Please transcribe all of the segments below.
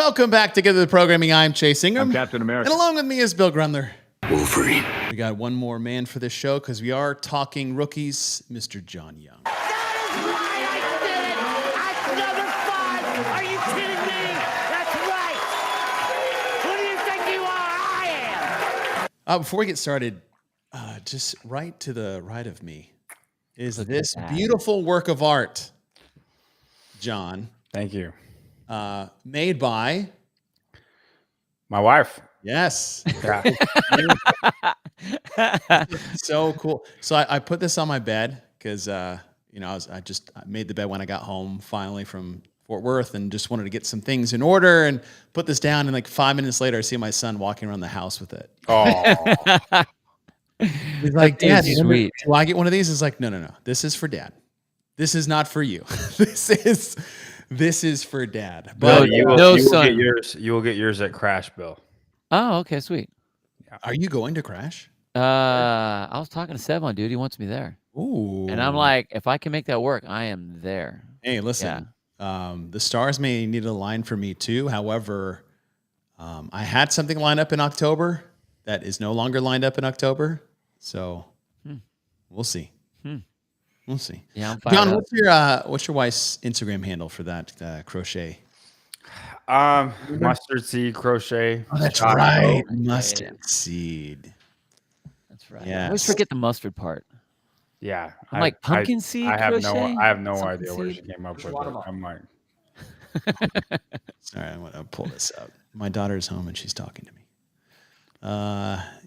Welcome back to Get to the Programming. I'm Chase Ingram. I'm Captain America. And along with me is Bill Grundler. Wolverine. We got one more man for this show because we are talking rookies, Mr. John Young. That is right, I did it! At number 5! Are you kidding me? That's right! Who do you think you are? I am! Before we get started, just right to the right of me is this beautiful work of art, John. Thank you. Made by my wife. Yes. Yeah. So cool. So I put this on my bed because I made the bed when I got home finally from Fort Worth and just wanted to get some things in order and put this down. And like 5 minutes later, I see my son walking around the house with it. Oh, He's like, Dad, sweet. Do I get one of these? It's like, no. This is for Dad. This is not for you. This is for Dad. Bill, But you will get yours. You will get yours at Crash, Bill. Oh, okay, sweet. Are you going to Crash? I was talking to Sevon, dude. He wants me there. Ooh. And I'm like, if I can make that work, I am there. Hey, listen. The stars may need to align for me too. However, I had something lined up in October that is no longer lined up in October. So we'll see. We'll see. Yeah, I'm fired John, up. what's your wife's Instagram handle for that crochet? Mustard seed crochet. Oh, that's Chocolate. right. Mustard seed. That's right. Yes. I always forget the mustard part. Yeah, I'm like pumpkin seed. I have crochet? no Something idea where she seed? came up with it. I'm like, Sorry, I'm gonna pull this up. My daughter's home and she's talking to me.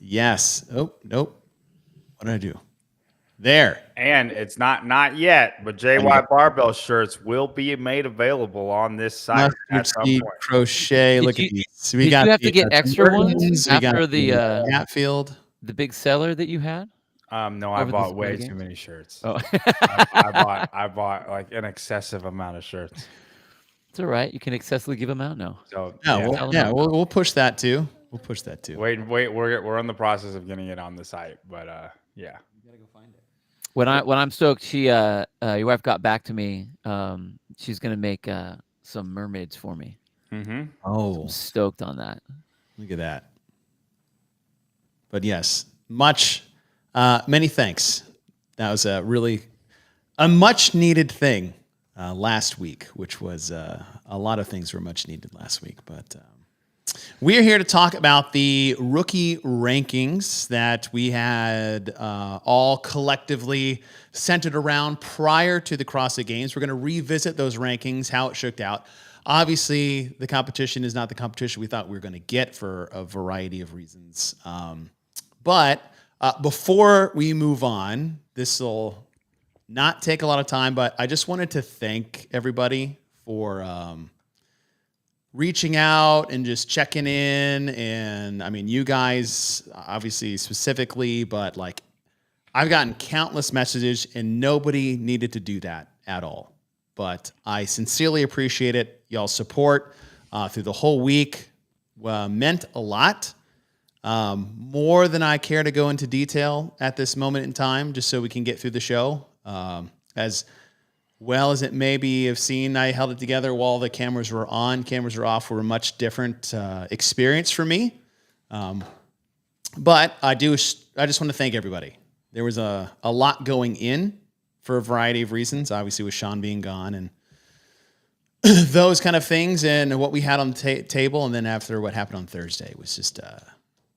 Yes. Oh, nope. What did I do? There. and it's not yet, but JY Barbell shirts will be made available on this site at Mustard some seed point. crochet. Did Look you- at these. Did you have to get extra ones We got after the Hatfield. the big seller that you had? No, I Over the bought Squid way Games? too many shirts. Oh, I bought like an excessive amount of shirts. it's all right. You can excessively give them out now. So We'll push that too. We'll push that too. wait, we're in the process of getting it on the site, but yeah. When I'm stoked, she your wife got back to me. She's gonna make some mermaids for me. Mm-hmm. Oh, I'm stoked on that. look at that. But yes, many thanks. That was a much needed thing last week, which was a lot of things were much needed last week. But we're here to talk about the rookie rankings that we had all collectively centered around prior to the CrossFit Games. We're going to revisit those rankings, how it shook out. Obviously, the competition is not the competition we thought we were going to get for a variety of reasons. But before we move on, this will not take a lot of time, but I just wanted to thank everybody for reaching out and just checking in. And I mean, you guys obviously specifically, but like I've gotten countless messages and nobody needed to do that at all. But I sincerely appreciate it. Y'all's support through the whole week meant a lot. More than I care to go into detail at this moment in time, just so we can get through the show. As well as it maybe have seen, I held it together while the cameras were on. Cameras were off were a much different experience for me. But I just want to thank everybody. There was a lot going in for a variety of reasons, obviously with Sean being gone and those kind of things and what we had on the table. And then after what happened on Thursday was just,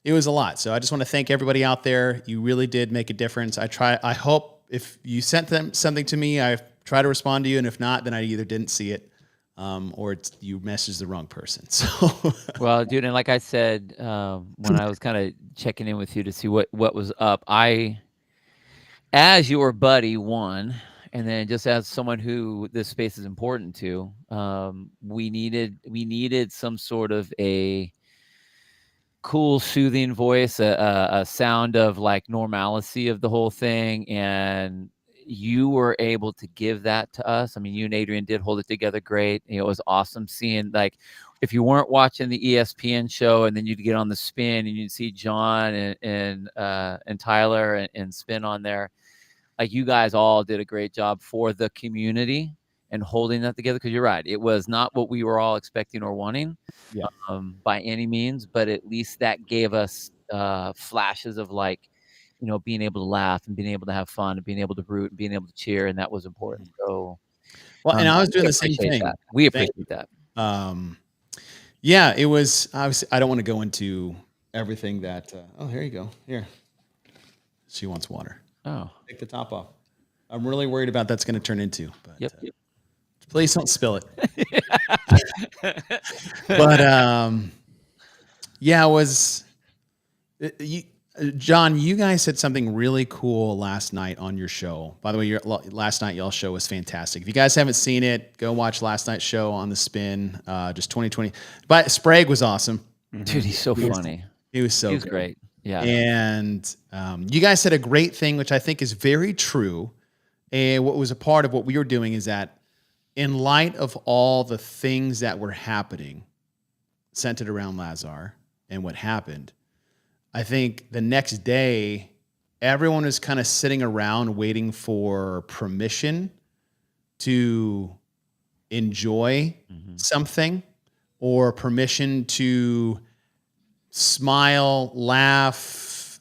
it was a lot. So I just want to thank everybody out there. You really did make a difference. I hope if you sent them something to me, I try to respond to you. And if not, then I either didn't see it or you messaged the wrong person. So, Well, dude, and like I said, when I was kind of checking in with you to see what was up, as your buddy, one, and then just as someone who this space is important to, we needed some sort of a cool, soothing voice, a sound of like normalcy of the whole thing, and you were able to give that to us. I mean, you and Adrian did hold it together great. It was awesome seeing, like, if you weren't watching the ESPN show and then you'd get on the spin and you'd see John and Tyler and spin on there, like, you guys all did a great job for the community. and holding that together. Because you're right, it was not what we were all expecting or wanting, Yeah. by any means, but at least that gave us flashes of like, being able to laugh and being able to have fun and being able to root and being able to cheer, and that was important. So, Well, and I was doing we the same appreciate thing. that. We Thank appreciate that. Yeah, it was obviously, I don't want to go into everything that, oh, here you go. Here. She wants water. Oh, Take the top off. I'm really worried about that's going to turn into, but yep. please don't spill it. But yeah, it was, John, you guys said something really cool last night on your show. By the way, last night y'all show was fantastic. If you guys haven't seen it, go watch last night's show on the Spin. Just 2020. But Sprague was awesome. Dude, he's so funny. He was so He's good. great. Yeah. And you guys said a great thing, which I think is very true. And what was a part of what we were doing is that in light of all the things that were happening centered around Lazar and what happened, I think the next day, everyone was kind of sitting around waiting for permission to enjoy something or permission to smile, laugh,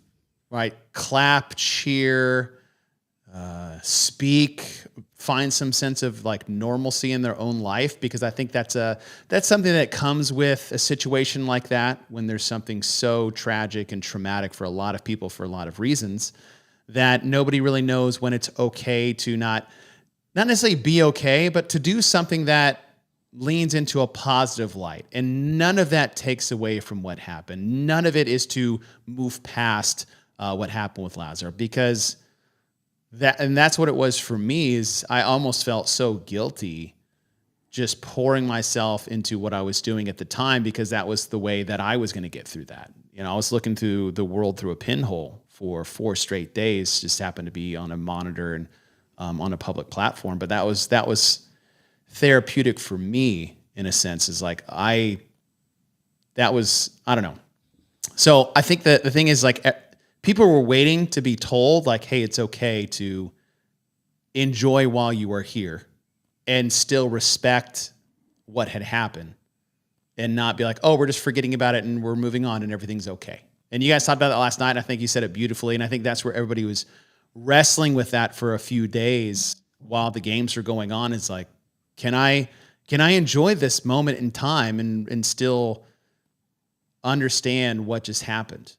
right? Clap, cheer, speak, find some sense of like normalcy in their own life, because I think that's something that comes with a situation like that when there's something so tragic and traumatic for a lot of people for a lot of reasons that nobody really knows when it's okay to not necessarily be okay, but to do something that leans into a positive light. And none of that takes away from what happened. None of it is to move past what happened with Lazar, because that's what it was for me. Is I almost felt so guilty just pouring myself into what I was doing at the time, because that was the way that I was going to get through that. I was looking through the world through a pinhole for 4 straight days, just happened to be on a monitor and on a public platform. But that was therapeutic for me in a sense. Is like I don't know. So I think that the thing is like, people were waiting to be told like, hey, it's okay to enjoy while you are here and still respect what had happened and not be like, oh, we're just forgetting about it and we're moving on and everything's okay. And you guys talked about that last night. I think you said it beautifully. And I think that's where everybody was wrestling with that for a few days while the games were going on. It's like, can I enjoy this moment in time and still understand what just happened?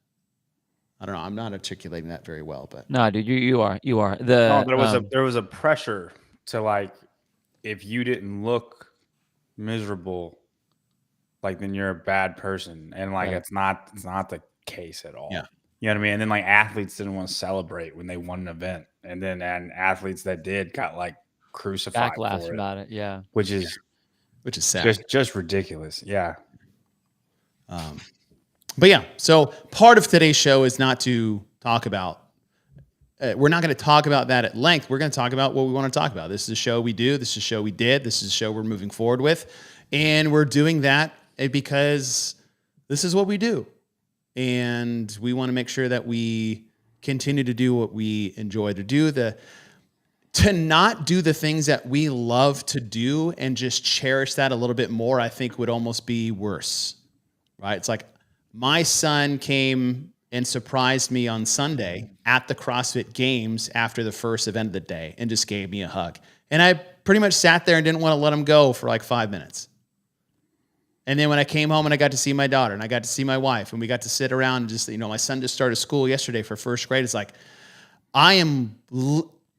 I don't know. I'm not articulating that very well, but No, dude, you are. There was a pressure to like, if you didn't look miserable, like then you're a bad person, and like it's not the case at all. Yeah. You know what I mean? And then like athletes didn't want to celebrate when they won an event, and athletes that did got like crucified backlash for it, about it. Yeah. which is sad. just ridiculous. Yeah. But yeah, so part of today's show is not to talk about, we're not going to talk about that at length. We're going to talk about what we want to talk about. This is a show we do. This is a show we did. This is a show we're moving forward with. And we're doing that because this is what we do. And we want to make sure that we continue to do what we enjoy to do. To not do the things that we love to do and just cherish that a little bit more, I think would almost be worse, right? It's like, my son came and surprised me on Sunday at the CrossFit Games after the first event of the day and just gave me a hug. And I pretty much sat there and didn't want to let him go for like 5 minutes. And then when I came home and I got to see my daughter and I got to see my wife and we got to sit around and just, my son just started school yesterday for first grade. It's like, I'm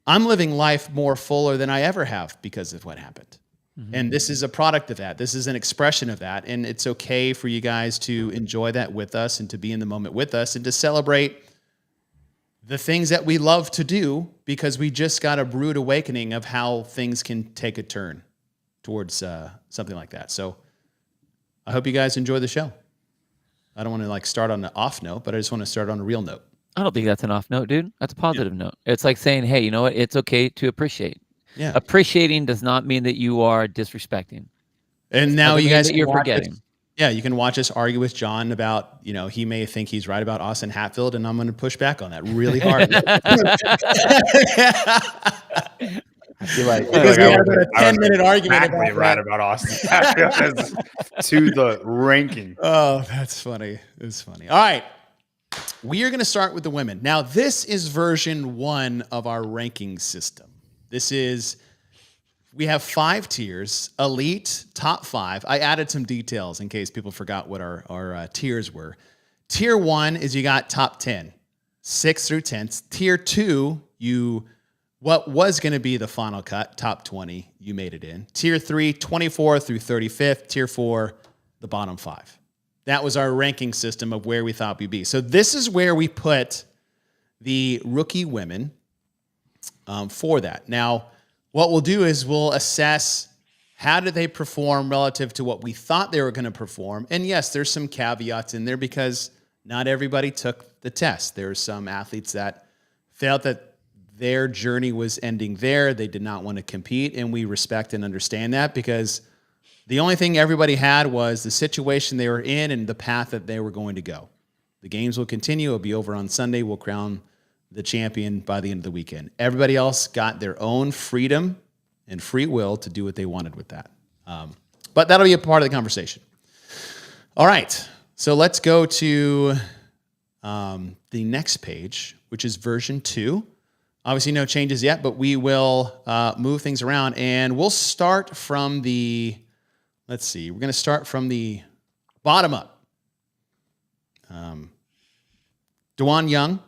living life more fuller than I ever have because of what happened. Mm-hmm. And this is a product of that. This is an expression of that. And it's okay for you guys to enjoy that with us and to be in the moment with us and to celebrate the things that we love to do, because we just got a rude awakening of how things can take a turn towards something like that. So I hope you guys enjoy the show. I don't want to like start on an off note, but I just want to start on a real note. I don't think that's an off note, dude. That's a positive note. It's like saying, hey, you know what? It's okay to appreciate. Yeah. Appreciating does not mean that you are disrespecting. And now you guys, you're forgetting. Yeah, you can watch us argue with John about, he may think he's right about Austin Hatfield, and I'm going to push back on that really hard. I feel like Because we had about a 10-minute argument exactly right about Austin Hatfield to the ranking. Oh, that's funny. It's funny. All right. We are going to start with the women. Now, this is version 1 of our ranking system. We have 5 tiers: elite, top 5. I added some details in case people forgot what our tiers were. Tier 1 is you got top 10, 6 through 10. Tier 2, what was going to be the final cut, top 20, you made it in. Tier 3, 24 through 35th. Tier 4, the bottom 5. That was our ranking system of where we thought we'd be. So this is where we put the rookie women for that. Now, what we'll do is we'll assess how did they perform relative to what we thought they were going to perform. And yes, there's some caveats in there because not everybody took the test. There are some athletes that felt that their journey was ending there. They did not want to compete, and we respect and understand that because the only thing everybody had was the situation they were in and the path that they were going to go. The games will continue. It'll be over on Sunday. We'll crown the champion by the end of the weekend. Everybody else got their own freedom and free will to do what they wanted with that. But that'll be a part of the conversation. All right. So let's go to the next page, which is version 2. Obviously, no changes yet, but we will move things around. And we'll start from let's see. We're going to start from the bottom up. Dwan Young,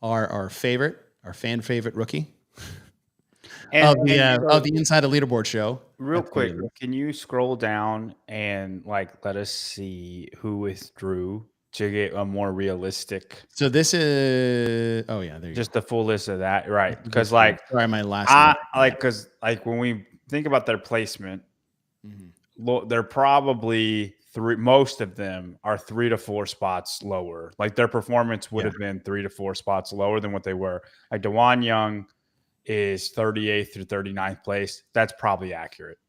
our fan favorite rookie of the Inside the Leaderboard show. Real quick, can you scroll down and let us see who withdrew to get a more realistic? So this is just the full list of that, right? Because sorry, my last because when we think about their placement, they're probably most of them are 3 to 4 spots lower. Like their performance would have been 3 to 4 spots lower than what they were. Like Dwan Young is 38th through 39th place. That's probably accurate.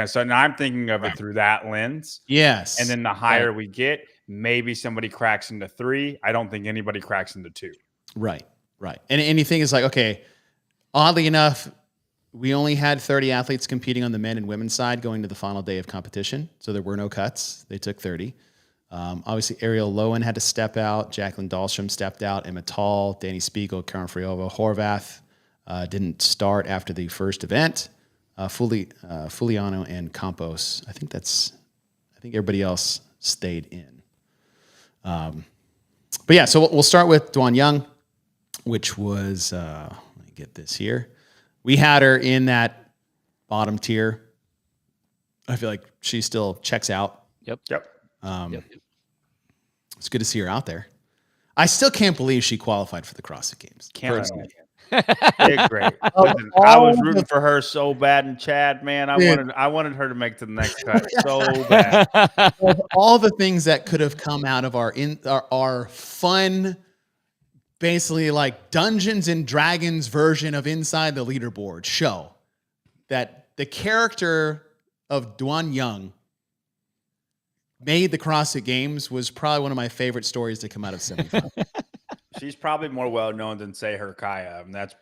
So now I'm thinking of it through that lens. Yes. And then the higher we get, maybe somebody cracks into 3. I don't think anybody cracks into 2. Right. And anything is okay, oddly enough, we only had 30 athletes competing on the men and women's side going to the final day of competition. So there were no cuts. They took 30. Obviously, Ariel Lowen had to step out. Jacqueline Dahlstrom stepped out. Emma Tall, Danny Spiegel, Karen Friova, Horvath didn't start after the first event. Fuliano and Campos. I think everybody else stayed in. But yeah, so we'll start with Dwan Young, which was, let me get this here. We had her in that bottom tier. I feel like she still checks out. Yep. It's good to see her out there. I still can't believe she qualified for the CrossFit Games. Great. Listen, I was rooting for her so bad in Chad, man. I wanted her to make to the next cut so bad. Of all the things that could have come out of our fun, basically Dungeons and Dragons version of Inside the Leaderboard show, that the character of Dwan Young made the CrossFit Games was probably one of my favorite stories to come out of semifinal. She's probably more well known than say her Kaya. And that's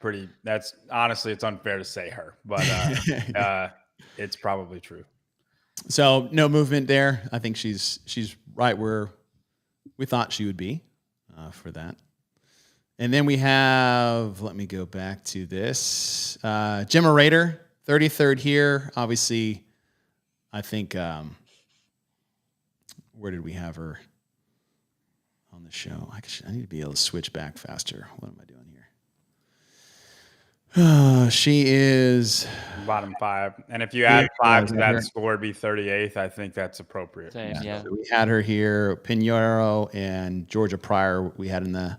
honestly, it's unfair to say her, but it's probably true. So no movement there. I think she's right where we thought she would be for that. And then we have, let me go back to this. Gemma Rader, 33rd here. Obviously, I think, where did we have her on the show? I need to be able to switch back faster. What am I doing here? She is bottom 5. And if you add 5 to that score, it'd be 38th. I think that's appropriate. Same, yeah. So we had her here. Pinheiro and Georgia Pryor, we had in the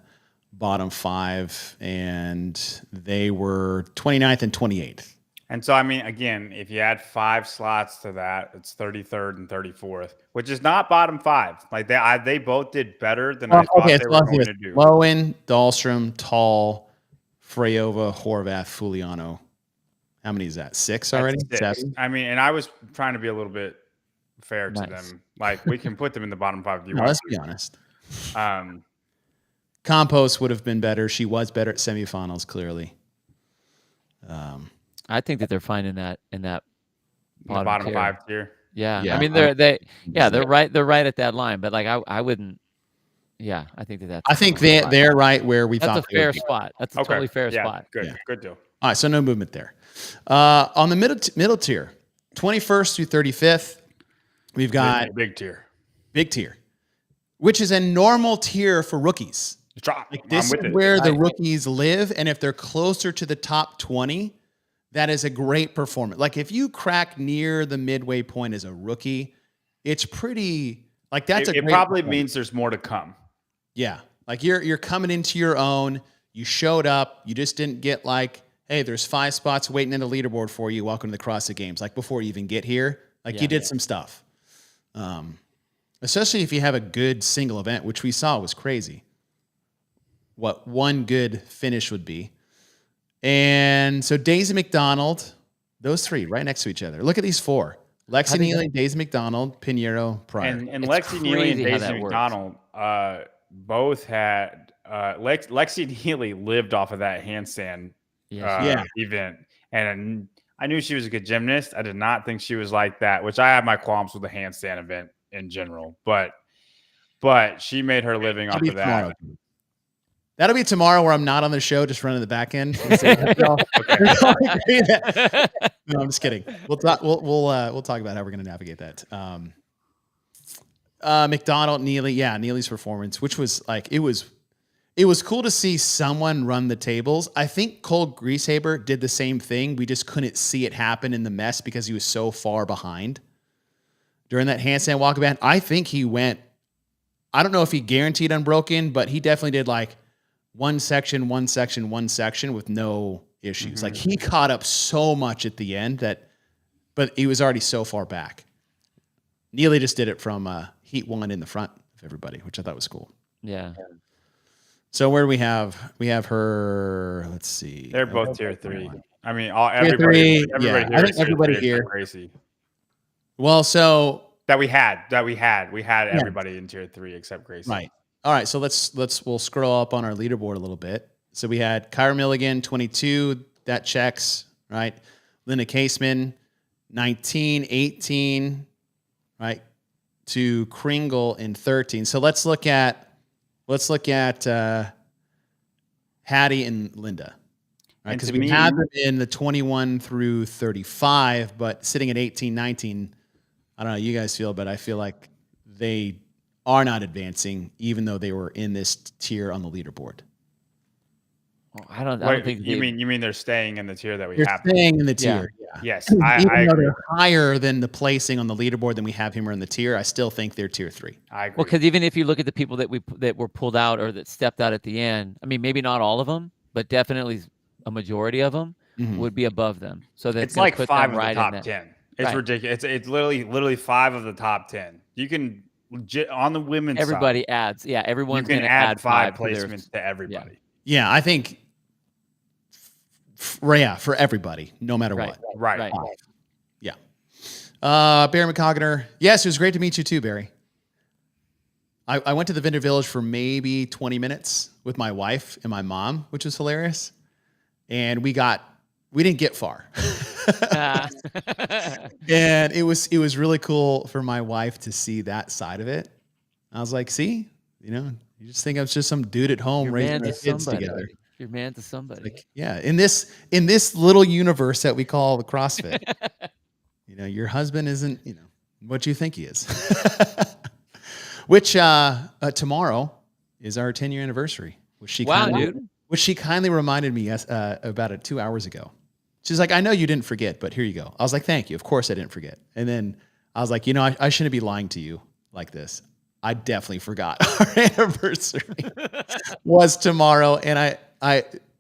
bottom 5, and they were 29th and 28th. And so, I mean, again, if you add 5 slots to that, it's 33rd and 34th, which is not bottom 5. They both did better than I thought they were going to do. Lowen, Dahlstrom, Tall, Freyova, Horvath, Fuliano. How many is that? 6 already? 6. 7? I mean, and I was trying to be a little bit fair to them. We can put them in the bottom 5 if you want. Let's be honest. Campos would have been better. She was better at semifinals, clearly. I think that they're fine in that The bottom tier. 5 tier. Yeah. Yeah, I mean, they're right at that line. But like, I wouldn't. Yeah, I think that's. I think they're right where we That's thought a fair spot. That's a totally fair spot. Good. Yeah. Good deal. All right, so no movement there. On the middle tier, 21st through 35th, we've got Big tier. big tier, which is a normal tier for rookies. Drop. Like this is where the rookies live, and if they're closer to the top 20, that is a great performance. Like if you crack near the midway point as a rookie, it's pretty like that's it probably means there's more to come. Yeah, like you're coming into your own. You showed up. You just didn't get like, hey, there's 5 spots waiting in the leaderboard for you. Welcome to the CrossFit Games. Like before you even get here, like you did some stuff. Especially if you have a good single event, which we saw was crazy. What one good finish would be. And so Daisy McDonald, those 3 right next to each other. Look at these 4. Lexi Neely, Daisy McDonald, Pinheiro, Pryor. And Lexi Neely and Daisy McDonald both had Lexi Neely lived off of that handstand event. And I knew she was a good gymnast. I did not think she was like that, which I have my qualms with the handstand event in general. But she made her living off of that. Tomorrow. That'll be tomorrow where I'm not on the show, just running the back end. No, I'm just kidding. We'll talk about how we're going to navigate that. McDonald, Neely, Neely's performance, which was like it was cool to see someone run the tables. I think Cole Grieshaber did the same thing. We just couldn't see it happen in the mess because he was so far behind during that handstand walkabout. I think he went. I don't know if he guaranteed unbroken, but he definitely did like one section with no issues. Like he caught up so much at the end but he was already so far back. Neely just did it from heat 1 in the front of everybody, which I thought was cool. Yeah. So where do we have? We have her. Let's see. They're both tier 3. I mean, everybody here. I think everybody here. Crazy. Well, so that we had everybody in tier 3 except Gracie. Right. All right. So we'll scroll up on our leaderboard a little bit. So we had Kyra Milligan, 22. That checks, right? Linda Caseman, 19, 18, right? To Kringle in 13. So let's look at Hattie and Linda, right? Because we had them in the 21 through 35, but sitting at 18, 19. I don't know how you guys feel, but I feel like they are not advancing, even though they were in this tier on the leaderboard. Well, I don't think you mean they're staying in the tier that we they're have. Staying in the tier. Yeah. Yes, even I though agree. they're higher than the placing on the leaderboard than we have him in the tier, I still think they're tier 3. I agree. Well, because even if you look at the people that were pulled out or that stepped out at the end, I mean, maybe not all of them, but definitely a majority of them would be above them. So that's it's like 5 of the right top 10. It's ridiculous. It's literally 5 of the top 10. You can on the women's everybody side, adds. Yeah, everyone's you can going to add 5 to placements to everybody. Yeah, I think. For everybody, no matter what. Right. Yeah. Barry McCogner. Yes, it was great to meet you too, Barry. I went to the Vendor Village for maybe 20 minutes with my wife and my mom, which was hilarious. And we didn't get far. And it was really cool for my wife to see that side of it. I was like, see, you just think I was just some dude at home raising their kids together. You're man to somebody. Like, yeah, in this little universe that we call the CrossFit, your husband isn't, what you think he is. Which tomorrow is our 10-year anniversary. Which she kindly reminded me about it 2 hours ago. She's like, I know you didn't forget, but here you go. I was like, thank you. Of course I didn't forget. And then I was like, I shouldn't be lying to you like this. I definitely forgot our anniversary was tomorrow, and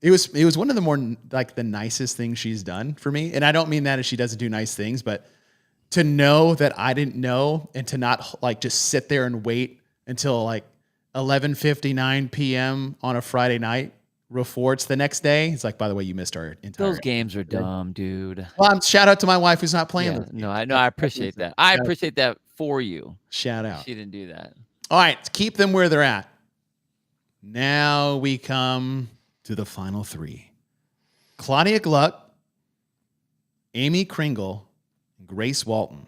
it was one of the more like the nicest things she's done for me. And I don't mean that as she doesn't do nice things, but to know that I didn't know and to not like just sit there and wait until like 11:59 p.m. on a Friday night reports the next day. It's like, by the way, you missed our entire. Those games are dumb, dude. Well, shout out to my wife who's not playing. I appreciate that. I appreciate that for you. Shout out. She didn't do that. All right, keep them where they're at. Now we come to the final 3. Claudia Gluck, Amy Kringle, Grace Walton.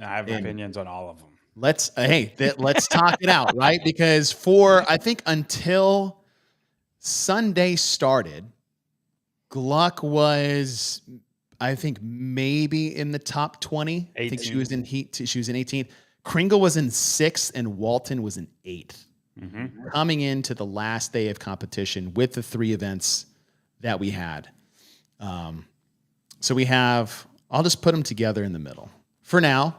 I have opinions on all of them. Let's talk it out, right? Because I think until Sunday started, Gluck was, I think, maybe in the top 20. I think she was in 18th. Kringle was in 6th and Walton was in 8th. Mm-hmm. Coming into the last day of competition with the 3 events that we had. So we have, I'll just put them together in the middle for now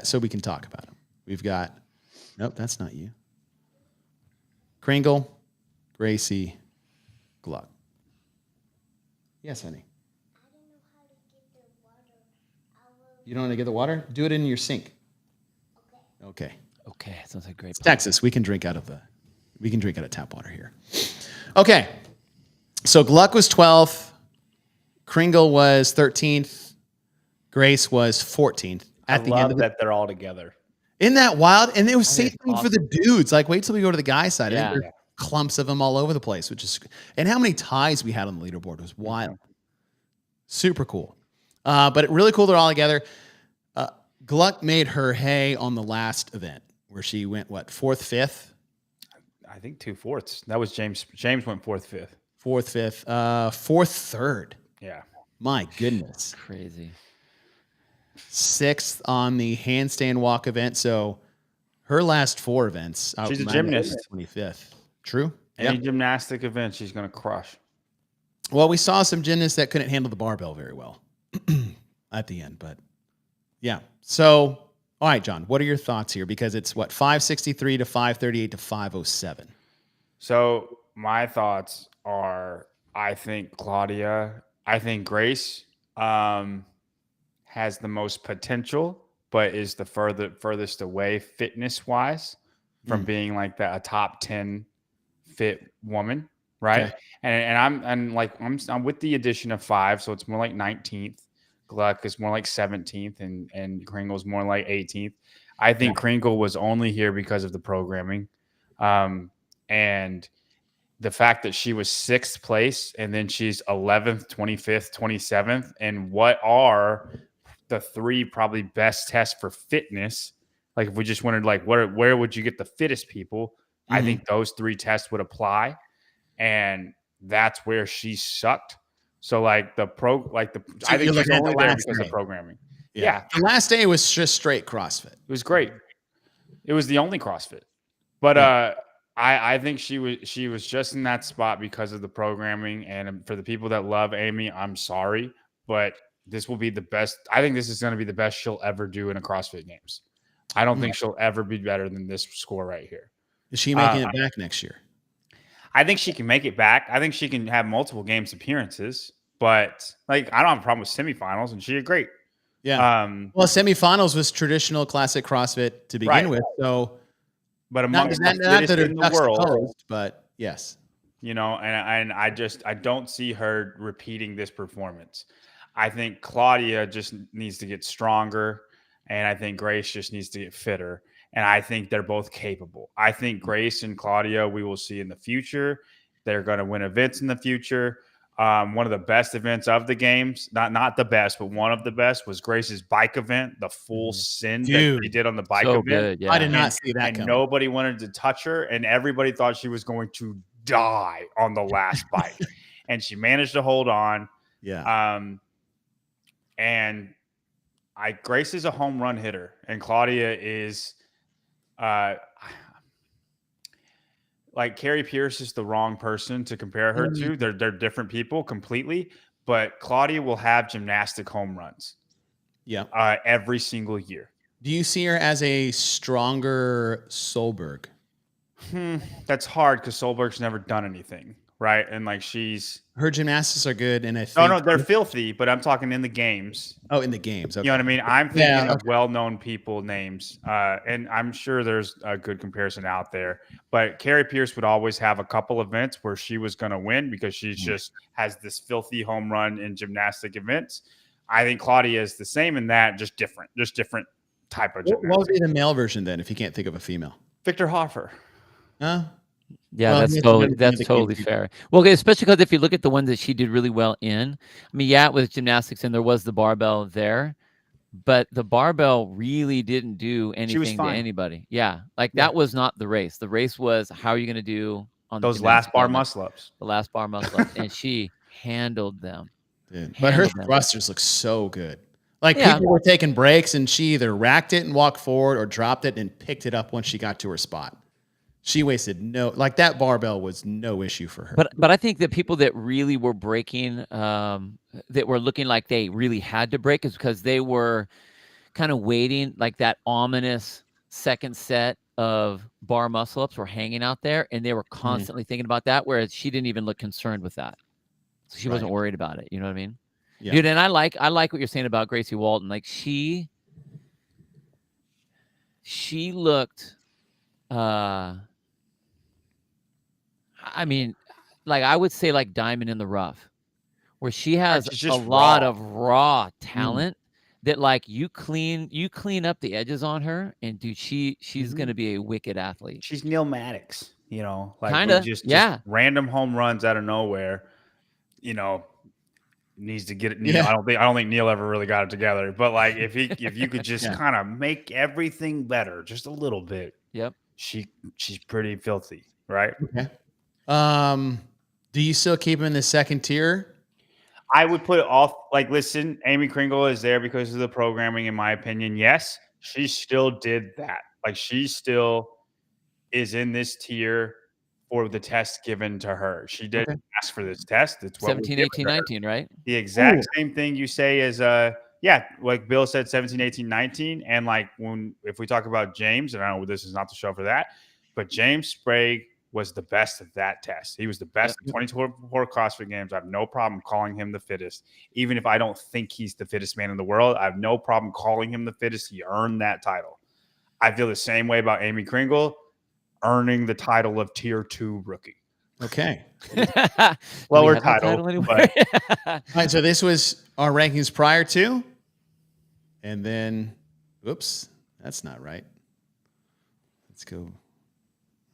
so we can talk about them. We've got, nope, that's not you. Kringle, Gracie, Gluck. Yes, honey. I don't know how to get the water. You don't know how to get the water? Do it in your sink. Okay. Okay, sounds like a great. It's Texas. We can drink out of tap water here. Okay. So Gluck was 12th. Kringle was 13th. Grace was 14th. At the end of that, they're all together. Isn't that wild? And it was same thing for the dudes. Like, wait till we go to the guy side. Yeah. There were clumps of them all over the place, and how many ties we had on the leaderboard was wild. Super cool. But really cool they're all together. Gluck made her hay on the last event where she went, 4th, 5th? I think 2 fourths. That was James. James went 4th, 5th. 4th, 5th. 4th, 3rd. Yeah. My goodness. Crazy. 6th on the handstand walk event. So her last 4 events. She's a gymnast. 25th. True. Any gymnastic event, she's going to crush. Well, we saw some gymnasts that couldn't handle the barbell very well at the end, but yeah. So, all right, John, what are your thoughts here? Because it's 563 to 538 to 507. So my thoughts are, I think Grace has the most potential, but is the furthest away fitness wise from being like a top 10 fit woman. Right. Okay. And I'm with the addition of 5. So it's more like 19th. Gluck is more like 17th and Kringle's more like 18th. I think Kringle was only here because of the programming. And the fact that she was 6th place and then she's 11th, 25th, 27th. And what are the 3 probably best tests for fitness? Like if we just wanted where would you get the fittest people? Mm-hmm. I think those 3 tests would apply. And that's where she sucked. So I think she's only there because of programming. Yeah. The last day was just straight CrossFit. It was great. It was the only CrossFit. But I think she was just in that spot because of the programming. And for the people that love Amy, I'm sorry, but this will be the best. I think this is going to be the best she'll ever do in a CrossFit Games. I don't think she'll ever be better than this score right here. Is she making it back next year? I think she can make it back. I think she can have multiple games appearances, but I don't have a problem with semifinals, and she did great. Yeah. Well, semifinals was traditional classic CrossFit to begin with. So, but amongst the fittest in the world, but yes, and I don't see her repeating this performance. I think Claudia just needs to get stronger, and I think Grace just needs to get fitter. And I think they're both capable. I think Grace and Claudia we will see in the future. They're going to win events in the future. One of the best events of the games, not the best, but one of the best was Grace's bike event, the full sin that they did on the bike event. Good, yeah. I did not see that coming. Nobody wanted to touch her, and everybody thought she was going to die on the last bike. And she managed to hold on. Yeah. And Grace is a home run hitter, and Claudia is Carrie Pierce is the wrong person to compare her to. They're different people completely, but Claudia will have gymnastic home runs. Yeah. Every single year. Do you see her as a stronger Solberg? That's hard because Solberg's never done anything, right? And her gymnastics are good, and I think no, they're filthy. But I'm talking in the games. Oh, in the games, okay. You know what I mean? I'm thinking of well-known people names, and I'm sure there's a good comparison out there. But Carrie Pierce would always have a couple events where she was going to win because she just has this filthy home run in gymnastic events. I think Claudia is the same in that, just different type of gymnastics. What would be the male version then, if you can't think of a female? Victor Hoffer. Huh? Yeah, Well, that's he has totally another that's thing that totally gives you- fair. Well, okay, especially because if you look at the ones that she did really well in, I mean, yeah, with gymnastics and there was the barbell there, but the barbell really didn't do She was anything to fine. anybody. Yeah, like Yeah. that was not the race. The race was how are you going to do on the Those last gymnastic bar element, muscle ups. the last bar muscle ups, and she handled them. Dude. But her Handled them. thrusters look so good. Like Yeah. people were taking breaks and she either racked it and walked forward or dropped it and picked it up once she got to her spot. She wasted like that barbell was no issue for her. But I think that people that really were breaking, that were looking like they really had to break, is because they were kind of waiting, like that ominous second set of bar muscle ups were hanging out there, and they were constantly thinking about that. Whereas she didn't even look concerned with that, so she wasn't worried about it. You know what I mean, Yeah. dude? And I like what you're saying about Gracie Walton. Like she looked. I mean, like I would say, like diamond in the rough, where she has she's a just lot raw. of raw talent that, like, you clean up the edges on her, and dude, she's gonna be a wicked athlete. She's Neil Maddox, you know, like Kinda, just random home runs out of nowhere. You know, needs to get it. You know, I don't think Neil ever really got it together. But like, if you could just kind of make everything better just a little bit. Yep. She's pretty filthy, right? Okay. Do you still keep him in the second tier? I would put it off. Like, listen, Amy Kringle is there because of the programming, in my opinion. Yes, she still did that. Like, she still is in this tier for the test given to her. She didn't ask for this test. It's what 17, 18, 19, right? The exact same thing you say is like Bill said, 17, 18, 19. And like if we talk about James, and I know this is not the show for that, but James Sprague was the best of that test. He was the best in 2024 CrossFit Games. I have no problem calling him the fittest. Even if I don't think he's the fittest man in the world, I have no problem calling him the fittest. He earned that title. I feel the same way about Amy Kringle earning the title of tier 2 rookie. Okay. Lower title. Anyway? All right, so this was our rankings prior to, and then, oops, that's not right. Let's go.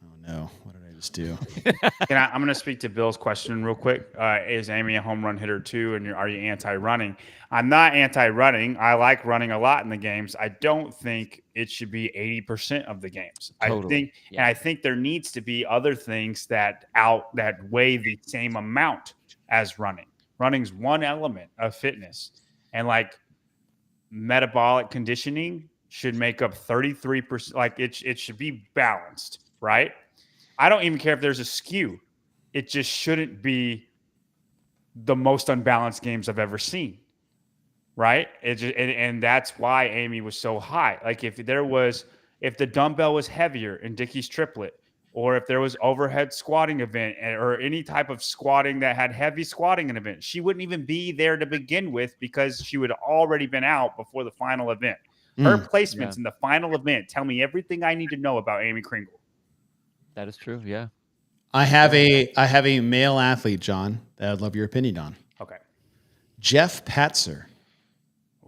Oh no, what did I just do? I'm going to speak to Bill's question real quick. Is Amy a home run hitter too? And are you anti-running? I'm not anti-running. I like running a lot in the games. I don't think it should be 80% of the games. Totally. I think there needs to be other things that weigh the same amount as running. Running's one element of fitness, and like metabolic conditioning should make up 33%. Like it should be balanced, right? I don't even care if there's a skew. It just shouldn't be the most unbalanced games I've ever seen, right? And that's why Amy was so high. Like if the dumbbell was heavier in Dickie's triplet, or if there was overhead squatting event or any type of squatting that had heavy squatting in event, she wouldn't even be there to begin with because she would have already been out before the final event. Her placements in the final event tell me everything I need to know about Amy Kringle. That is true. Yeah. I have a male athlete, John, that I'd love your opinion on. Okay. Jeff Patzer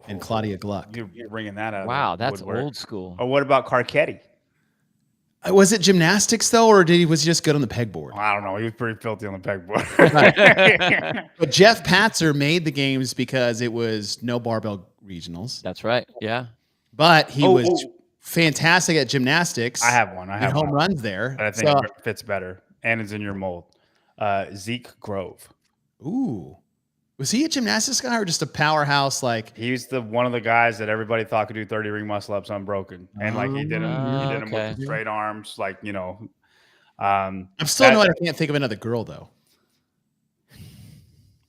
and Claudia Gluck. You're bringing that out. Wow, that's old school. Or what about Carcetti? Was it gymnastics though, or was he just good on the pegboard? I don't know. He was pretty filthy on the pegboard. But Jeff Patzer made the games because it was no barbell regionals. That's right. Yeah. But he was fantastic at gymnastics. I have one. I have home runs there. But I think it fits better and is in your mold. Zeke Grove. Ooh. Was he a gymnastics guy or just a powerhouse? Like he's one of the guys that everybody thought could do 30 ring muscle ups unbroken, and like he did them with the straight arms, like you know. I'm still annoyed I can't think of another girl though.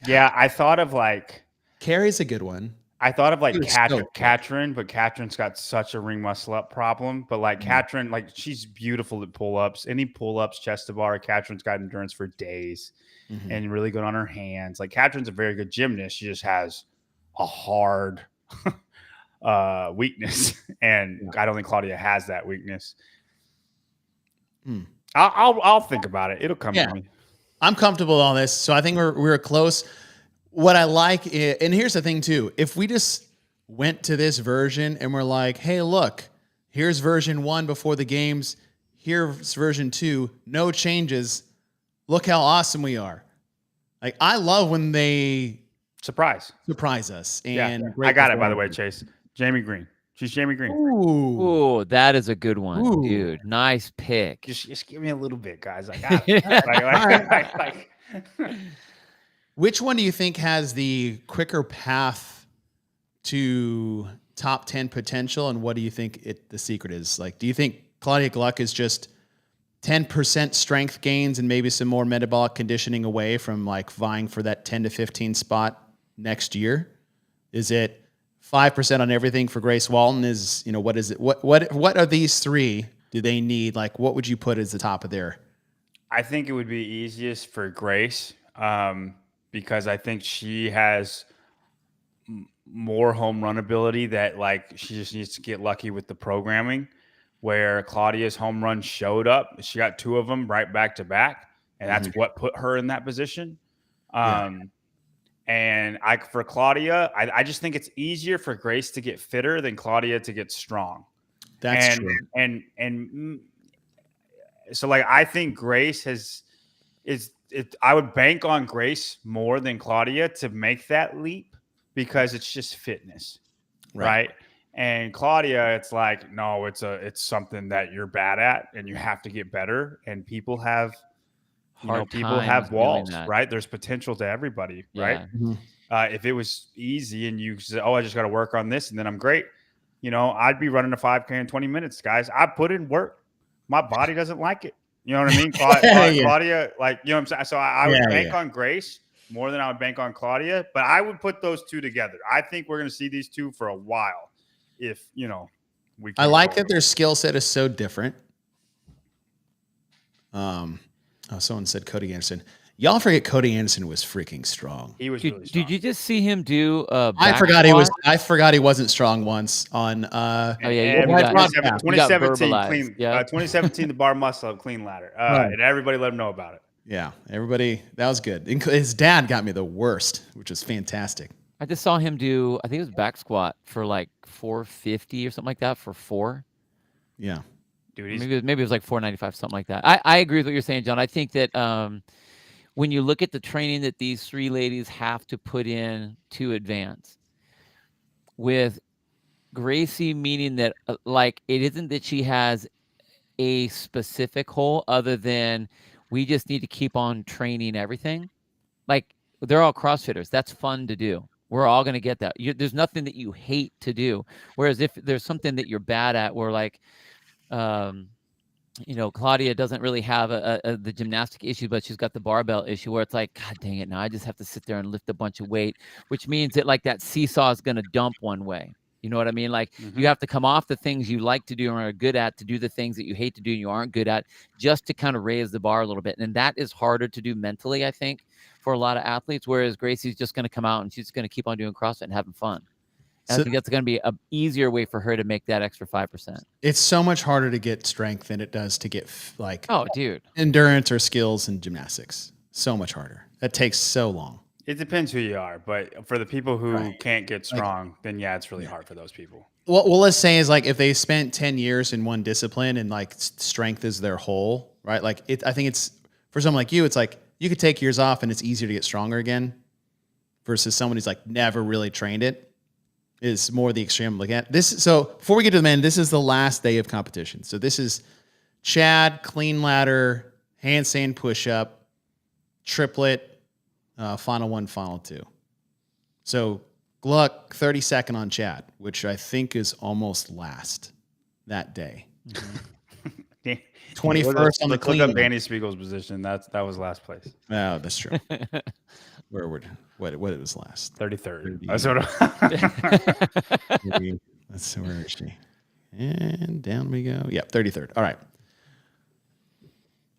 Yeah, I thought of like Carrie's a good one. I thought of like Katrin, but Katrin's got such a ring muscle up problem. But like Katrin, like she's beautiful at pull ups. Any pull ups, chest to bar, Katrin's got endurance for days. And really good on her hands. Like Katrin's a very good gymnast. She just has a hard weakness, and I don't think Claudia has that weakness. I'll think about it. It'll come to me. I'm comfortable on this, so I think we're close. What I like, and here's the thing too: if we just went to this version and we're like, "Hey, look, here's version 1 before the games. here's version 2, no changes. Look how awesome we are. Like, I love when they surprise us. Yeah, And I got it, by the way, Chase. Jamie Green. She's Jamie Green. Ooh. Ooh, that is a good one, Ooh. dude. Nice pick. Just give me a little bit, guys. I got it. Which one do you think has the quicker path to top 10 potential, and what do you think the secret is? Like, do you think Claudia Gluck is just 10% strength gains and maybe some more metabolic conditioning away from like vying for that 10 to 15 spot next year? Is it 5% on everything for Grace Walton? Is, you know, what is it? What are these three? Do they need? Like, what would you put as the top of their? I think it would be easiest for Grace because I think she has more home run ability that like she just needs to get lucky with the programming, where Claudia's home run showed up. She got 2 of them right back to back, and that's what put her in that position. And for Claudia, I just think it's easier for Grace to get fitter than Claudia to get strong. That's true. And so like I think Grace I would bank on Grace more than Claudia to make that leap because it's just fitness, right? And Claudia, it's like, no, it's something that you're bad at and you have to get better. And people have people have walls, right? There's potential to everybody, right? If it was easy and you said, oh, I just got to work on this and then I'm great, I'd be running a 5K in 20 minutes, guys. I put in work. My body doesn't like it. You know what I mean? Claudia, like, you know what I'm saying? So I would bank on Grace more than I would bank on Claudia, but I would put those two together. I think we're going to see these two for a while. If, we I like that their skill set is so different. Someone said Cody Anderson. Y'all forget Cody Anderson was freaking strong. He was really strong. Did you just see him do I forgot he wasn't strong once on 2017 clean 2017 the bar muscle up clean ladder. And everybody let him know about it. Yeah, everybody, that was good. His dad got me the worst, which was fantastic. I just saw him do, I think it was back squat for like 450 or something like that for 4. Yeah. Dude, maybe it was like 495, something like that. I agree with what you're saying, John. I think that when you look at the training that these 3 ladies have to put in to advance, with Gracie, meaning that like it isn't that she has a specific hole other than we just need to keep on training everything. Like they're all CrossFitters. That's fun to do. We're all going to get that. There's nothing that you hate to do. Whereas if there's something that you're bad at, where like, Claudia doesn't really have the gymnastic issue, but she's got the barbell issue where it's like, God dang it, now I just have to sit there and lift a bunch of weight, which means that like that seesaw is going to dump one way. You know what I mean? Like you have to come off the things you like to do and are good at to do the things that you hate to do and you aren't good at, just to kind of raise the bar a little bit. And that is harder to do mentally, I think, for a lot of athletes, whereas Gracie's just going to come out and she's going to keep on doing CrossFit and having fun. I think that's going to be an easier way for her to make that extra 5%. It's so much harder to get strength than it does to get endurance or skills in gymnastics. So much harder. That takes so long. It depends who you are, but for the people who can't get strong, then it's really hard for those people. Well, let's say is like if they spent 10 years in one discipline and like strength is their whole, right? Like I think it's for someone like you, it's like you could take years off and it's easier to get stronger again versus someone who's like never really trained it. Is more the extreme I'm looking at. So before we get to the men, this is the last day of competition. So this is Chad, clean ladder, handstand push-up, triplet, final 1, final 2. So Gluck, 32nd on Chad, which I think is almost last that day. 21st on the clean. Look up Danny Spiegel's position. That was last place. Oh, that's true. What it was last? 33rd. That's what let's see, where is she? And down we go. Yep, 33rd. All right.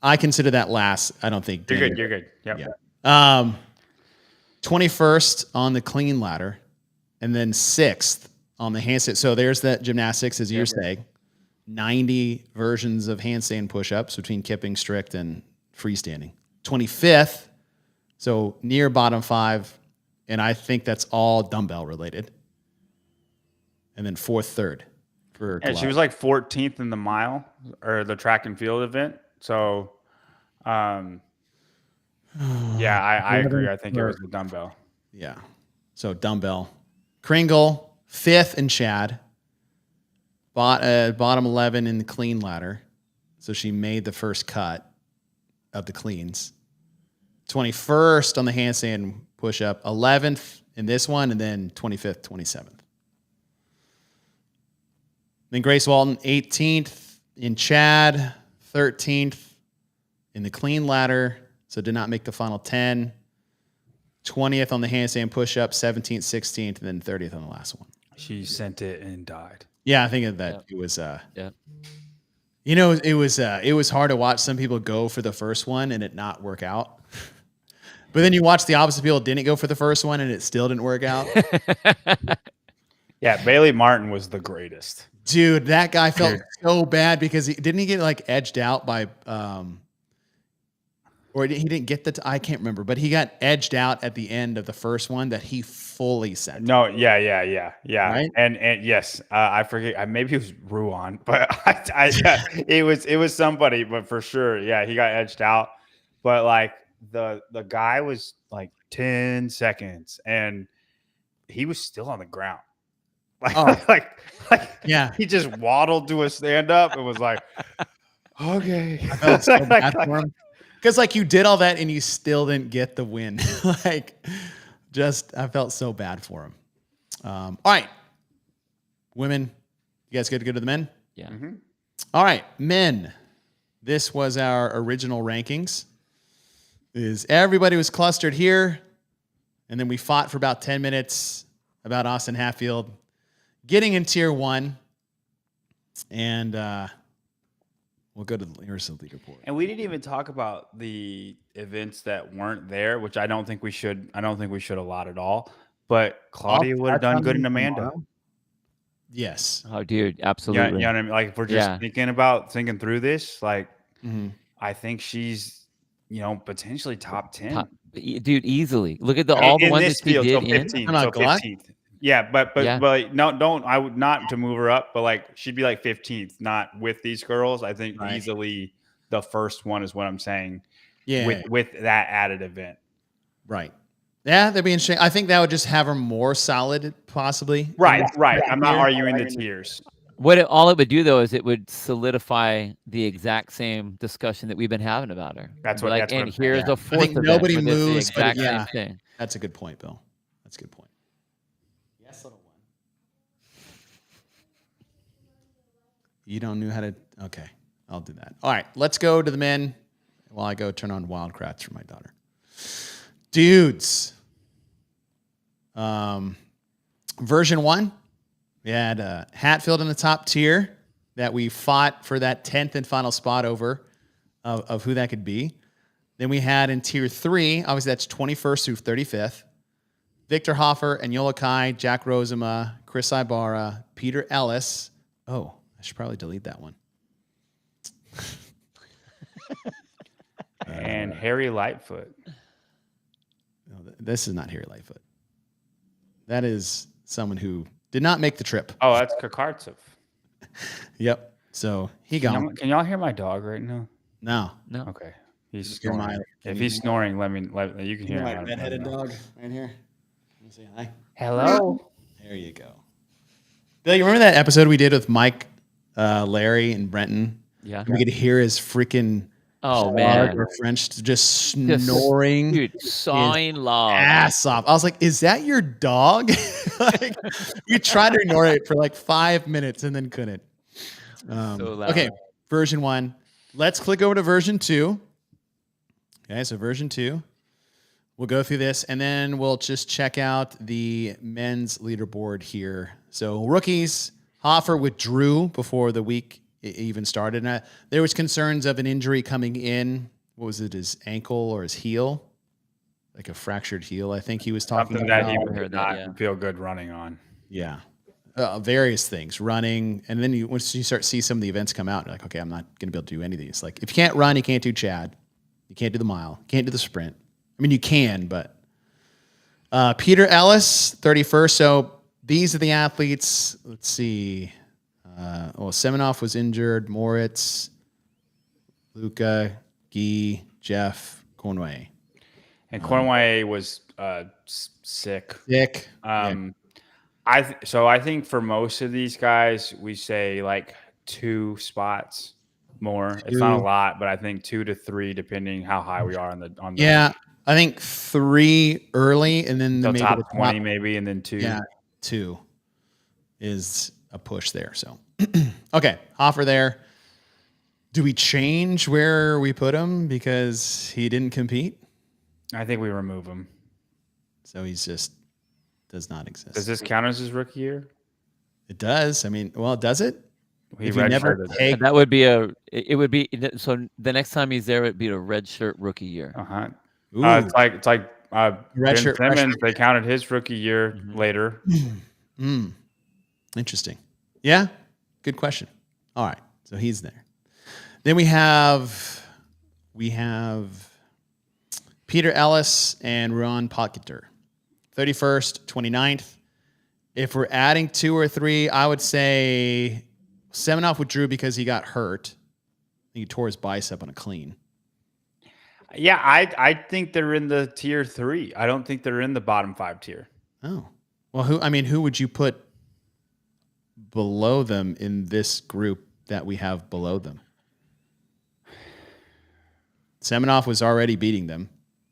I consider that last. I don't think you're good. Yep. Yeah. 21st on the clean ladder, and then 6th on the handstand. So there's that gymnastics, as you're saying. 90 versions of handstand push-ups between kipping, strict, and freestanding. 25th. So near bottom 5, and I think that's all dumbbell related. And then 4th, 3rd for And she was like 14th in the mile or the track and field event. So, yeah, I agree. I think it was the dumbbell. Yeah. So dumbbell. Kringle, 5th in Chad. Bottom 11 in the clean ladder. So she made the first cut of the cleans. 21st on the handstand push-up. 11th in this one, and then 25th, 27th. Then Grace Walton, 18th in Chad. 13th in the clean ladder. So did not make the final 10. 20th on the handstand push-up, 17th, 16th, and then 30th on the last one. She sent it and died. Yeah, I think of that. It was Yep. you know, it was hard to watch some people go for the first one and it not work out. But then you watch the opposite people didn't go for the first one and it still didn't work out. Yeah, Bailey Martin was the greatest. Dude, that guy felt so bad because he get like edged out by or he didn't get I can't remember, but he got edged out at the end of the first one that he fully sent. No, yeah. Right? And yes, I forget. Maybe it was Ruan, but it was somebody. But for sure, yeah, he got edged out. But like the guy was like 10 seconds, and he was still on the ground. Like yeah, he just waddled to a stand up and was like, okay. I felt so bad for him. Because like you did all that and you still didn't get the win. I felt so bad for him. All right. Women, you guys good to go to the men? Yeah. Mm-hmm. All right, men. This was our original rankings. Everybody was clustered here, and then we fought for about 10 minutes about Austin Hatfield getting in tier 1. And we'll go to here's the leaderboard. And we didn't even talk about the events that weren't there, which I don't think we should a lot at all. But Claudia would have done good in Amanda. Yes. Oh, dude, absolutely. Yeah, you know what I mean? Like if we're just thinking through this, like I think she's, potentially top 10. Dude, easily. Look at all the ones that she did 15th, in. 15th. Yeah, but no, I would not to move her up, but like she'd be like 15th, not with these girls. I think easily the first one is what I'm saying. Yeah, with that added event. Right. Yeah, that'd be interesting. I think that would just have her more solid, possibly. Right. I'm not arguing the tiers. All it would do though is it would solidify the exact same discussion that we've been having about her. That's what. Like, and here's a fourth. I think nobody moves, but but yeah, same thing. That's a good point, Bill. That's a good point. Yes, little one. You don't know how to. Okay, I'll do that. All right, let's go to the men while I go turn on Wildcrafts for my daughter. Dudes. Version 1. We had Hatfield in the top tier that we fought for that 10th and final spot over of who that could be. Then we had in tier 3, obviously that's 21st through 35th, Victor Hoffer and Yolakai, Jack Rosema, Chris Ibarra, Peter Ellis. Oh, I should probably delete that one. And Harry Lightfoot. No, this is not Harry Lightfoot. That is someone who did not make the trip. Oh, that's Kakartsev. Yep. So he gone. Can y'all hear my dog right now? No. Okay. He's snoring. If he's snoring, you can hear my him. red-headed dog right here. Let me say hi. Hello. There you go. Bill, you remember that episode we did with Mike, Larry, and Brenton? Yeah. And we could hear his freaking or French just snoring, dude, sawing log ass off. I was like, "Is that your dog?" Like, we tried to ignore it for like 5 minutes and then couldn't. So loud. Okay, version 1. Let's click over to version 2. Okay, so version 2. We'll go through this and then we'll just check out the men's leaderboard here. So rookies, Hoffer withdrew before the week even started. And there was concerns of an injury coming in. What was it, his ankle or his heel? Like a fractured heel, I think he was talking something about. That he would not feel good running on. Yeah. Various things, running. And then once you start to see some of the events come out, you're like, okay, I'm not going to be able to do any of these. Like if you can't run, you can't do Chad. You can't do the mile. You can't do the sprint. I mean, you can, but Peter Ellis, 31st. So these are the athletes. Let's see. Semenoff was injured. Moritz, Luca, Guy, Jeff, Conway. And Conway was sick. Sick. I think for most of these guys, we say like 2 spots more. It's not a lot, but I think 2 to 3, depending how high we are on the. Yeah, I think 3 early, and then maybe top the 20, maybe, and then 2. Yeah, 2 is a push there. So, okay, Hoffer there. Do we change where we put him because he didn't compete? I think we remove him. So he's just does not exist. Does this count as his rookie year? It does. I mean, well, does it? He If you never redshirted. take, That would be it would be, so the next time he's there, it'd be a red shirt rookie year. It's like Ben Redshirt Simmons. freshman. They counted his rookie year later. Interesting. Yeah, good question. All right, so he's there. Then we have Peter Ellis and Ron Potgieter. 31st, 29th. If we're adding 2 or 3, I would say Semenoff withdrew because he got hurt. He tore his bicep on a clean. Yeah, I think they're in the tier 3. I don't think they're in the bottom 5 tier. Oh. Well, who would you put below them in this group that we have below them? Semenoff was already beating them.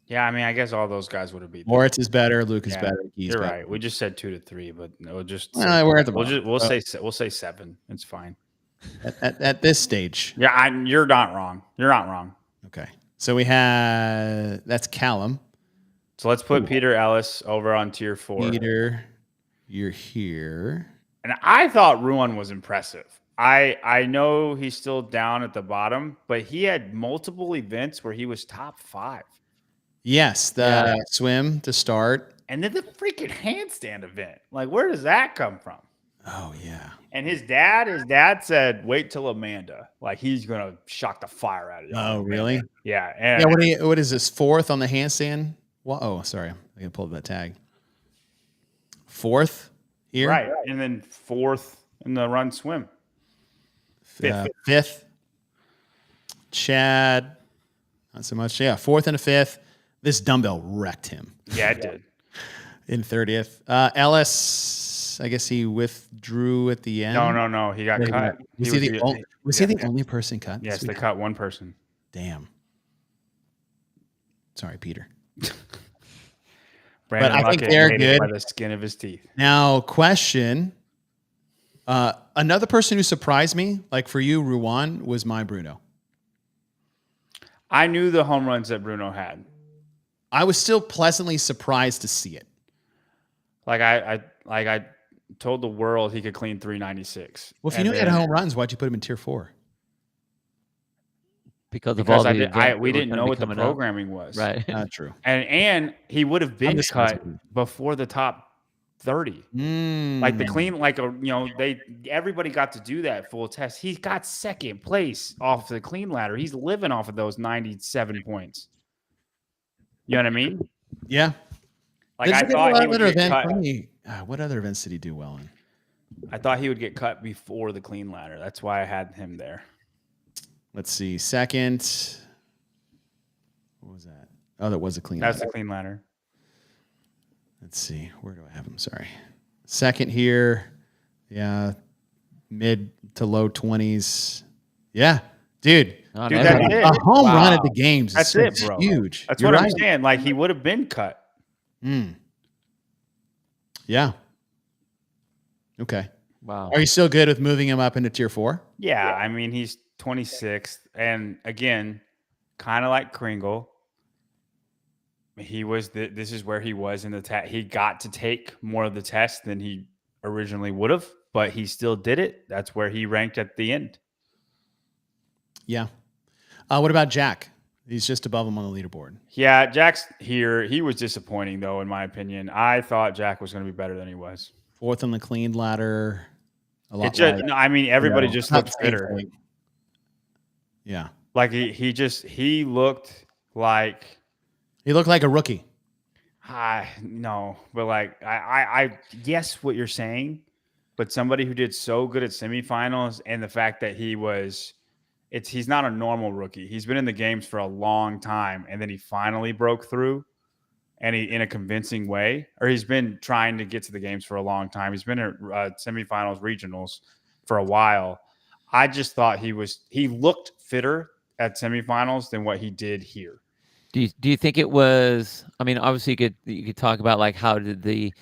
Yeah, I mean, I guess all those guys would have beat them. Moritz is better. Luke is better. You're right. We just said 2 to 3, but we'll just we're at the bottom. we'll say 7. It's fine. At this stage. Yeah, you're not wrong. You're not wrong. Okay. So that's Callum. So let's put Peter Ellis over on tier 4. Peter, you're here. And I thought Ruan was impressive. I know he's still down at the bottom, but he had multiple events where he was top 5. Yes, the swim to start. And then the freaking handstand event. Like, where does that come from? Oh, yeah. And his dad said, wait till Amanda. Like, he's going to shock the fire out of you. Oh, really? Yeah. And what is this, 4th on the handstand? Well, oh, sorry. I can pull up that tag. 4th here? Right. And then 4th in the run swim. 5th. Chad, not so much. Yeah, 4th and a 5th. This dumbbell wrecked him. Yeah, it did. In 30th. Ellis, I guess he withdrew at the end. No. He got cut. Was he the only person cut? Yes, they cut one person. Damn. Sorry, Peter. Brandon but I think Luckett they're made it good by the skin of his teeth. Now, question. Another person who surprised me, like for you, Ruan, was my Bruno. I knew the home runs that Bruno had. I was still pleasantly surprised to see it. Like I told the world he could clean 396. Well, if you knew he had home runs, why'd you put him in tier 4? Because we didn't know what the programming was. Right. Not true. And he would have been cut before the top 30. Like the clean, everybody got to do that full test. He got second place off the clean ladder. He's living off of those 97 points. You know what I mean? Yeah. Like I thought he would get cut. What other events did he do well in? I thought he would get cut before the clean ladder. That's why I had him there. Let's see. Second. What was that? Oh, that was a clean ladder. That's the clean ladder. Let's see. Where do I have him? Sorry. Second here. Yeah. Mid to low 20s. Yeah. Dude, that's it. A home run at the games. That's it, bro. Huge. That's what I'm saying. Like he would have been cut. Yeah. Okay. Wow. Are you still good with moving him up into tier 4? Yeah. I mean, he's 26th. And again, kind of like Kringle. This is where he was in the test. He got to take more of the test than he originally would have, but he still did it. That's where he ranked at the end. Yeah. What about Jack? He's just above him on the leaderboard. Yeah, Jack's here. He was disappointing, though, in my opinion. I thought Jack was going to be better than he was. 4th on the clean ladder. Everybody just looked fitter. Yeah. Like he looked like. He looked like a rookie. No, but like I guess what you're saying, but somebody who did so good at semifinals, and the fact that he's not a normal rookie. He's been in the games for a long time, and then he finally broke through, and in a convincing way. Or he's been trying to get to the games for a long time. He's been at semifinals, regionals for a while. I just thought he looked fitter at semifinals than what he did here. Do you think it was? I mean, obviously you could talk about like how did the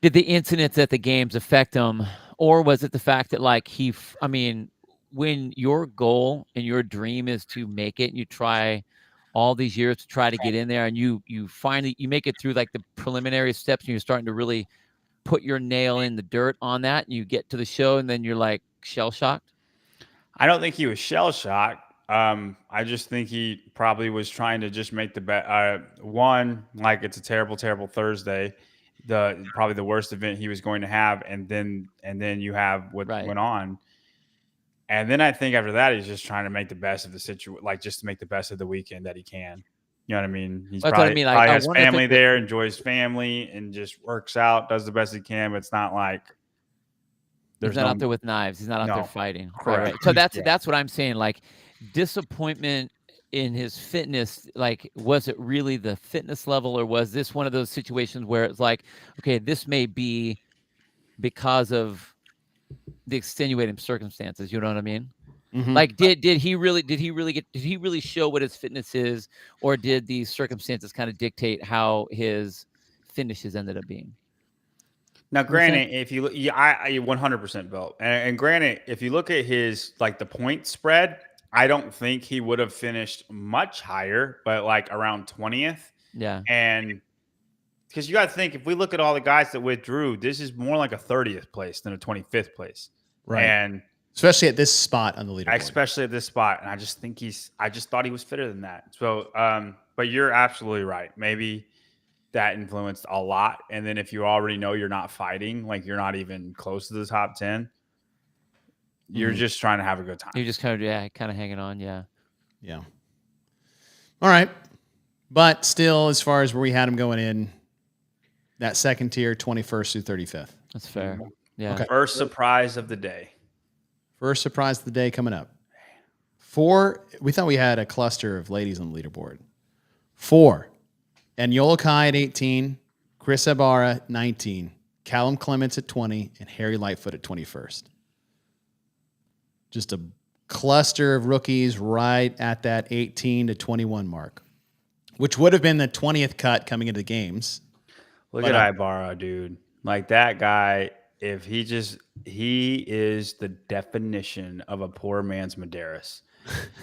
incidents at the games affect him, or was it the fact that like I mean, when your goal and your dream is to make it, and you try all these years to try to get in there, and you finally you make it through like the preliminary steps, and you're starting to really put your nail in the dirt on that, and you get to the show, and then you're like shell shocked. I don't think he was shell shocked. I just think he probably was trying to just make the bet. One, like it's a terrible, terrible Thursday, probably the worst event he was going to have, and then you have what went on, and then I think after that he's just trying to make the best of the situation, like just to make the best of the weekend that he can. You know what I mean? He's That's probably, what I mean. probably has family there, enjoys family, and just works out, does the best he can. But it's not like he's not out there with knives. He's not out there fighting. Correct. Right. So that's what I'm saying. Like disappointment in his fitness. Like, was it really the fitness level, or was this one of those situations where it's like, okay, this may be because of the extenuating circumstances? You know what I mean? Mm-hmm. Like, did he really show what his fitness is, or did these circumstances kind of dictate how his finishes ended up being? Now, granted, if you look, I 100% built, and granted, if you look at his like the point spread, I don't think he would have finished much higher, but like around 20th. Yeah, and because you got to think, if we look at all the guys that withdrew, this is more like a 30th place than a 25th place, right? And especially at this spot on the leaderboard. Especially at this spot, and I just thought he was fitter than that. So, but you're absolutely right. Maybe that influenced a lot. And then if you already know you're not fighting, like you're not even close to the top 10, you're just trying to have a good time. You're just kind of hanging on. Yeah. All right. But still, as far as where we had him going in, that second tier, 21st through 35th. That's fair. Yeah. Okay. First surprise of the day. First surprise of the day coming up. 4, we thought we had a cluster of ladies on the leaderboard. 4. Enyola Kai at 18, Chris Ibarra at 19, Callum Clements at 20, and Harry Lightfoot at 21st. Just a cluster of rookies right at that 18 to 21 mark, which would have been the 20th cut coming into the games. Look at Ibarra, dude. Like that guy, if he is the definition of a poor man's Medeiros.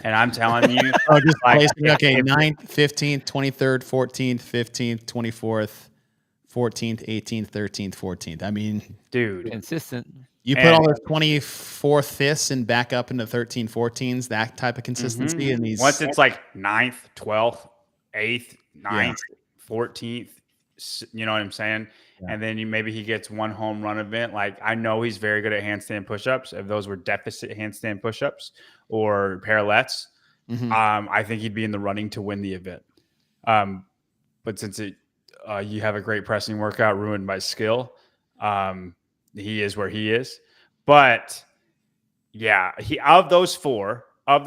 And I'm telling you, just like, 9th, 15th, 23rd, 14th, 15th, 24th, 14th, 18th, 13th, 14th. I mean, dude, consistent. You put all those 24th, 5ths and back up into 13, 14s, that type of consistency. And once it's like 9th, 12th, 8th, 9th, 14th, you know what I'm saying? Yeah. And then maybe he gets one home run event. Like, I know he's very good at handstand pushups. If those were deficit handstand pushups or parallettes, I think he'd be in the running to win the event. But since you have a great pressing workout ruined by skill, he is where he is. But yeah, of those four, I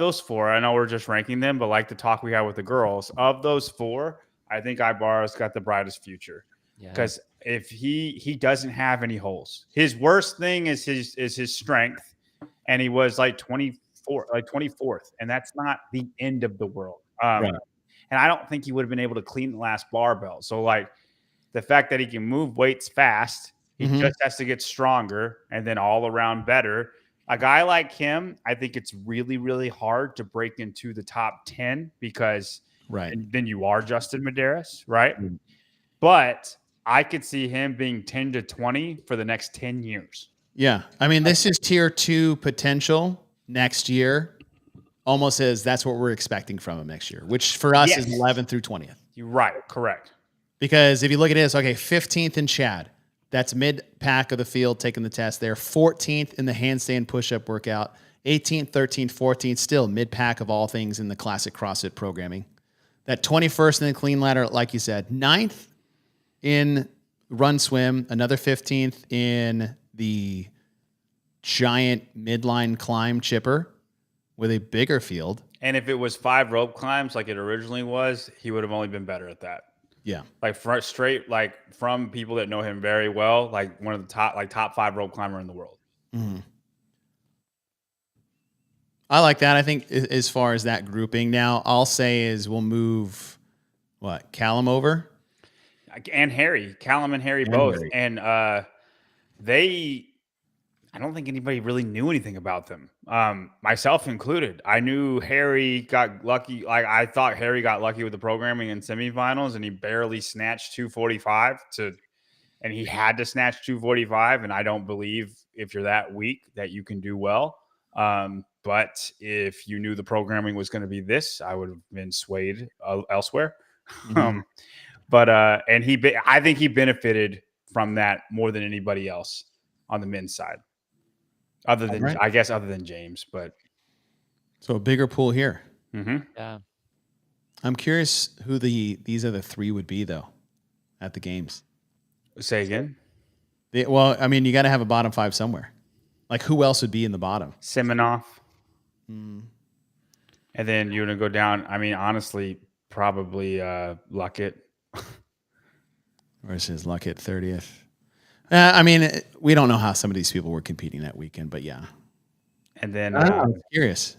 know we're just ranking them, but like the talk we had with the girls, of those 4, I think Ibarra's got the brightest future. Because if he doesn't have any holes, his worst thing is his strength, and he was like 24th, and that's not the end of the world. And I don't think he would have been able to clean the last barbell. So like the fact that he can move weights fast, he just has to get stronger and then all around better. A guy like him, I think it's really, really hard to break into the top 10 because then you are Justin Medeiros, right? But I could see him being 10 to 20 for the next 10 years. Yeah. I mean, this is tier 2 potential next year, almost as that's what we're expecting from him next year, which for us is 11th through 20th. You're right. Correct. Because if you look at this, okay, 15th in Chad, that's mid-pack of the field taking the test there. 14th in the handstand push-up workout. 18th, 13th, 14th, still mid-pack of all things in the classic CrossFit programming. That 21st in the clean ladder, like you said. 9th in run swim, another 15th in the giant midline climb chipper with a bigger field. And if it was 5 rope climbs like it originally was, he would have only been better at that. Yeah. Like straight, like from people that know him very well, like one of the top 5 rope climber in the world. Mm-hmm. I like that. I think as far as that grouping now, I'll say is we'll move Callum over. And Harry, Callum and Harry both. Harry. And I don't think anybody really knew anything about them, myself included. I knew Harry got lucky. Like I thought Harry got lucky with the programming in semifinals, and he barely snatched 245 and he had to snatch 245. And I don't believe if you're that weak that you can do well. But if you knew the programming was going to be this, I would have been swayed elsewhere. Mm-hmm. I think he benefited from that more than anybody else on the men's side. Other than James, but so a bigger pool here. Mm-hmm. Yeah, I'm curious who these other 3 would be though at the games. Say again. You got to have a bottom 5 somewhere. Like who else would be in the bottom? Semenoff. Mm. And then you're gonna go down. I mean, honestly, probably Luckett. Versus Luckett 30th. We don't know how some of these people were competing that weekend, but yeah. And then I'm curious.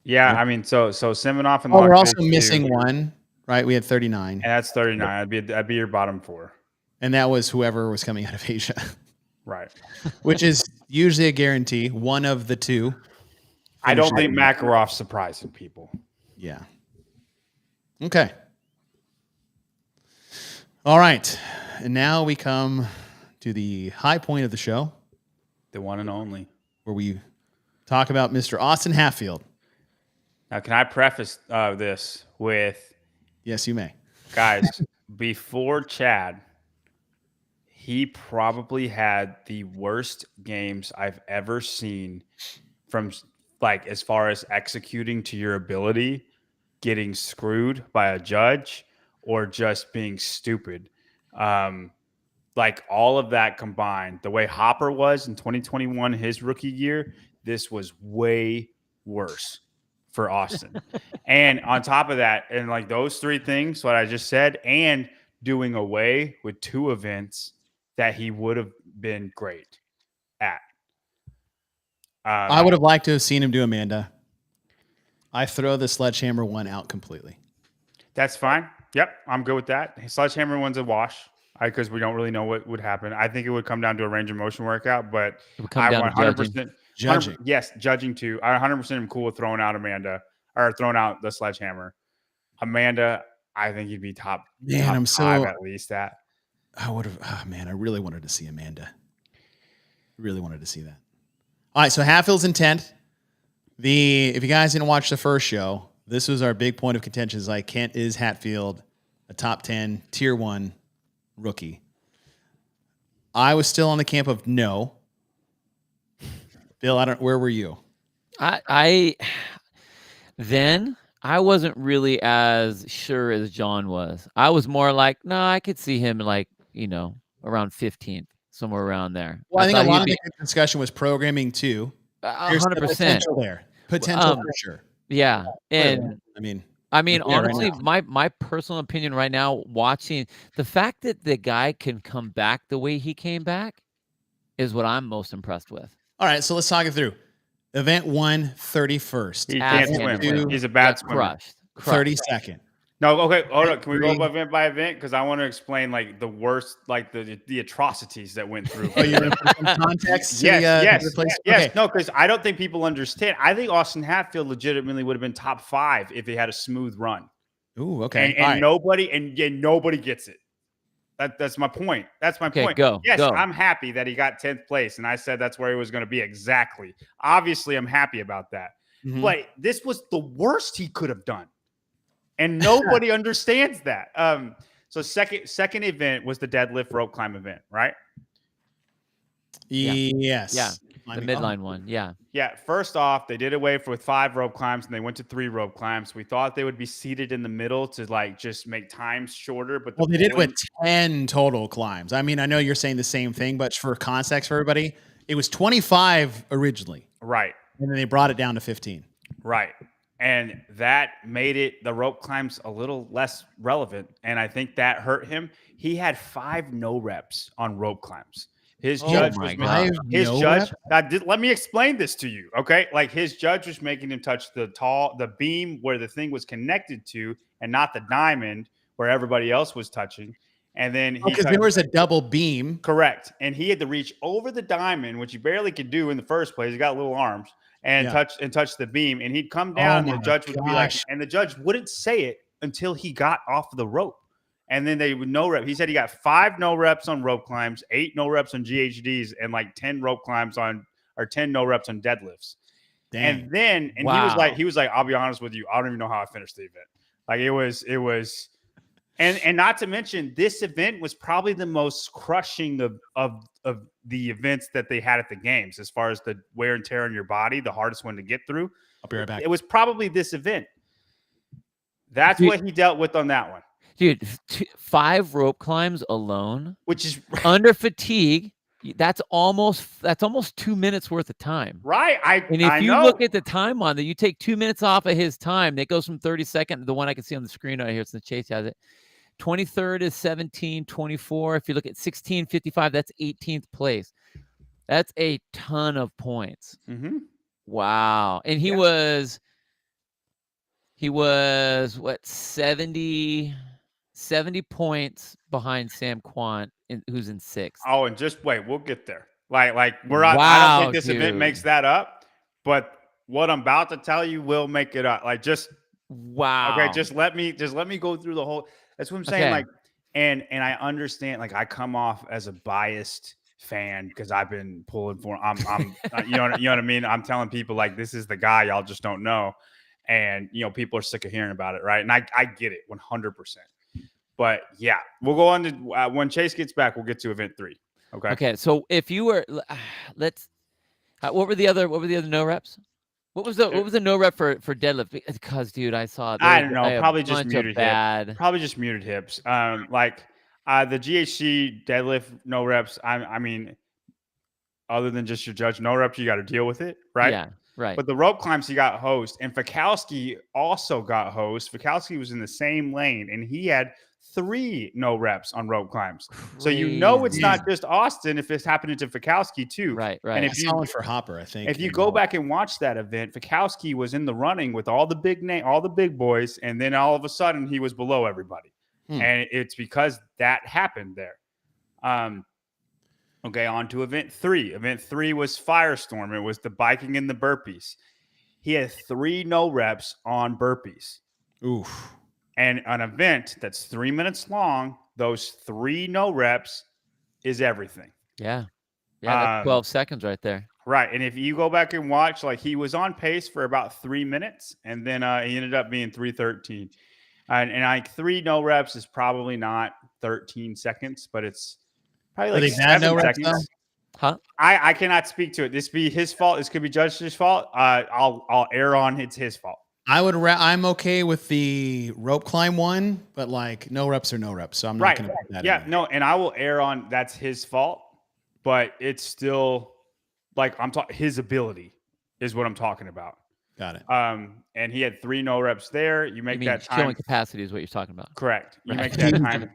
Yeah, I mean, so Semenoff and we're also missing one, right? We had 39, and that's 39. That'd be your bottom 4, and that was whoever was coming out of Asia, right? Which is usually a guarantee. One of the 2. I don't think Makarov's surprising people. Yeah. Okay. All right. And now we come to the high point of the show. The one and only. Where we talk about Mr. Austin Hatfield. Now, can I preface this with... Yes, you may. Guys, before Chad, he probably had the worst games I've ever seen from, like, as far as executing to your ability, getting screwed by a judge, or just being stupid. Like all of that combined, the way Hopper was in 2021, his rookie year, this was way worse for Austin. And on top of that, and like those 3 things, what I just said, and doing away with 2 events that he would have been great at. I would have liked to have seen him do Amanda. I throw the sledgehammer one out completely. That's fine. Yep, I'm good with that. Sledgehammer one's a wash because we don't really know what would happen. I think it would come down to a range of motion workout, but it would come down 100% to judging. Yes, judging too. I 100% am cool with throwing out Amanda or throwing out the sledgehammer. Amanda, I think you'd be top. Man, top I'm 5 at least that. I would have. Oh man, I really wanted to see Amanda. Really wanted to see that. All right, so Hatfield's intent. If you guys didn't watch the first show, this was our big point of contention. Like, is Hatfield a top 10 tier 1 rookie? I was still on the camp of no. Bill, where were you? I wasn't really as sure as John was. I was more like, no, I could see him like, around 15th, somewhere around there. Well, I think a lot of the discussion was programming too. 100% potential there. Potential for sure. Yeah. And I mean, honestly, right my personal opinion right now, watching the fact that the guy can come back the way he came back is what I'm most impressed with. All right, so let's talk it through. Event 1, 31st. He can't swim. He's a bad swimmer. Crushed. 32nd. No, okay, hold on. Can we go event by event? Because I want to explain like the worst, like the atrocities that went through. Oh, you're going to put some context? Yes. Okay. No, because I don't think people understand. I think Austin Hatfield legitimately would have been top 5 if he had a smooth run. Ooh, okay. And nobody gets it. That's my point. That's my point. Go. Yes, go. I'm happy that he got 10th place, and I said that's where he was going to be exactly. Obviously, I'm happy about that. Mm-hmm. But this was the worst he could have done. And nobody understands that. So second event was the deadlift rope climb event, right? Yes. Yeah. The midline one. Yeah. Yeah. First off, they did away with 5 rope climbs and they went to 3 rope climbs. We thought they would be seated in the middle to like just make times shorter. But they did it with 10 total climbs. I mean, I know you're saying the same thing, but for context for everybody, it was 25 originally. Right. And then they brought it down to 15. Right. And that made the rope climbs a little less relevant. And I think that hurt him. He had 5 no reps on rope climbs. His judge was let me explain this to you. Okay. Like his judge was making him touch the beam where the thing was connected to and not the diamond where everybody else was touching. And then because there was a double beam. Correct. And he had to reach over the diamond, which he barely could do in the first place. He got little arms and touch the beam. And he'd come down and the judge would be like, and the judge wouldn't say it until he got off the rope. And then they would no rep. He said he got 5 no reps on rope climbs, 8 no reps on GHDs, and like 10 rope climbs or 10 no reps on deadlifts. Dang. And then he was like, I'll be honest with you, I don't even know how I finished the event. Like it was, and not to mention this event was probably the most crushing of the events that they had at the games as far as the wear and tear on your body, the hardest one to get through. I'll be right back. It was probably this event. That's what he dealt with on that one. Dude, 5 rope climbs alone, which is under fatigue. That's almost 2 minutes worth of time. Right. And if you look at the time on that, you take 2 minutes off of his time, that goes from 32nd. The one I can see on the screen right here, since Chase has it. 23rd is 17:24. If you look at 16:55, that's 18th place. That's a ton of points. Mm-hmm. Wow. And he was what, 70 points behind Sam Quant, who's in 6th. Oh, and just wait, we'll get there. Like we're on. I don't think this event makes that up, but what I'm about to tell you will make it up. Like just wow. Okay, just let me go through the whole. That's what I'm saying. Okay. Like, and I understand. Like, I come off as a biased fan because I've been pulling for. I'm you know what I mean. I'm telling people like this is the guy y'all just don't know, and people are sick of hearing about it, right? And I get it 100%. But yeah, we'll go on to when Chase gets back. We'll get to event 3. Okay. Okay. So if you were, what were the other no reps? What was the no rep for deadlift? Because dude, I saw it. I don't know. Probably just muted hips. Probably just muted hips. Like the GHC deadlift no reps. I mean, other than just your judge no reps, you got to deal with it, right? Yeah. Right. But the rope climbs, he got host, and Fikowski also got host. Fikowski was in the same lane, and he had 3 no reps on rope climbs. Crazy. So it's not just Austin if it's happening to Fikowski too. Right. And if you for Hopper, I think if you go back and watch that event, Fikowski was in the running with all the big boys, and then all of a sudden he was below everybody, and it's because that happened there. Okay, on to event 3. Event 3 was Firestorm. It was the biking and the burpees. He had 3 no reps on burpees. Oof. And an event that's 3 minutes long, those 3 no reps is everything. Yeah. Yeah, that's 12 seconds right there. Right. And if you go back and watch, like he was on pace for about 3 minutes, and then he ended up being 3:13. And like 3 no reps is probably not 13 seconds, but it's probably like 7 seconds. Huh? I cannot speak to it. This be his fault. This could be Judge's fault. I'll err on it's his fault. I'm okay with the rope climb one, but like no reps are no reps. So I'm not going to put that in. Yeah, no, and I will err on that's his fault, but it's still like his ability is what I'm talking about. Got it. And he had 3 no reps there. You make that time. Showing capacity is what you're talking about. Correct. You make that time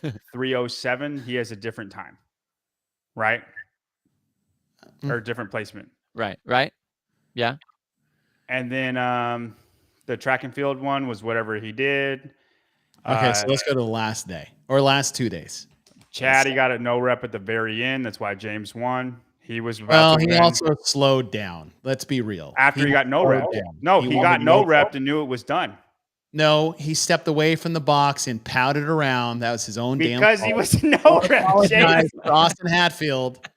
3:07. He has a different time, right? Or different placement. Right. Yeah. And then the track and field one was whatever he did. Okay, so let's go to the last day or last 2 days. Chad, he got a no rep at the very end. That's why James won. He was he also slowed down. Let's be real. After he got no rep. No, he got no rep and knew it was done. No, he stepped away from the box and pouted around. That was his own damn fault. Because he was no rep. James. Austin Hatfield.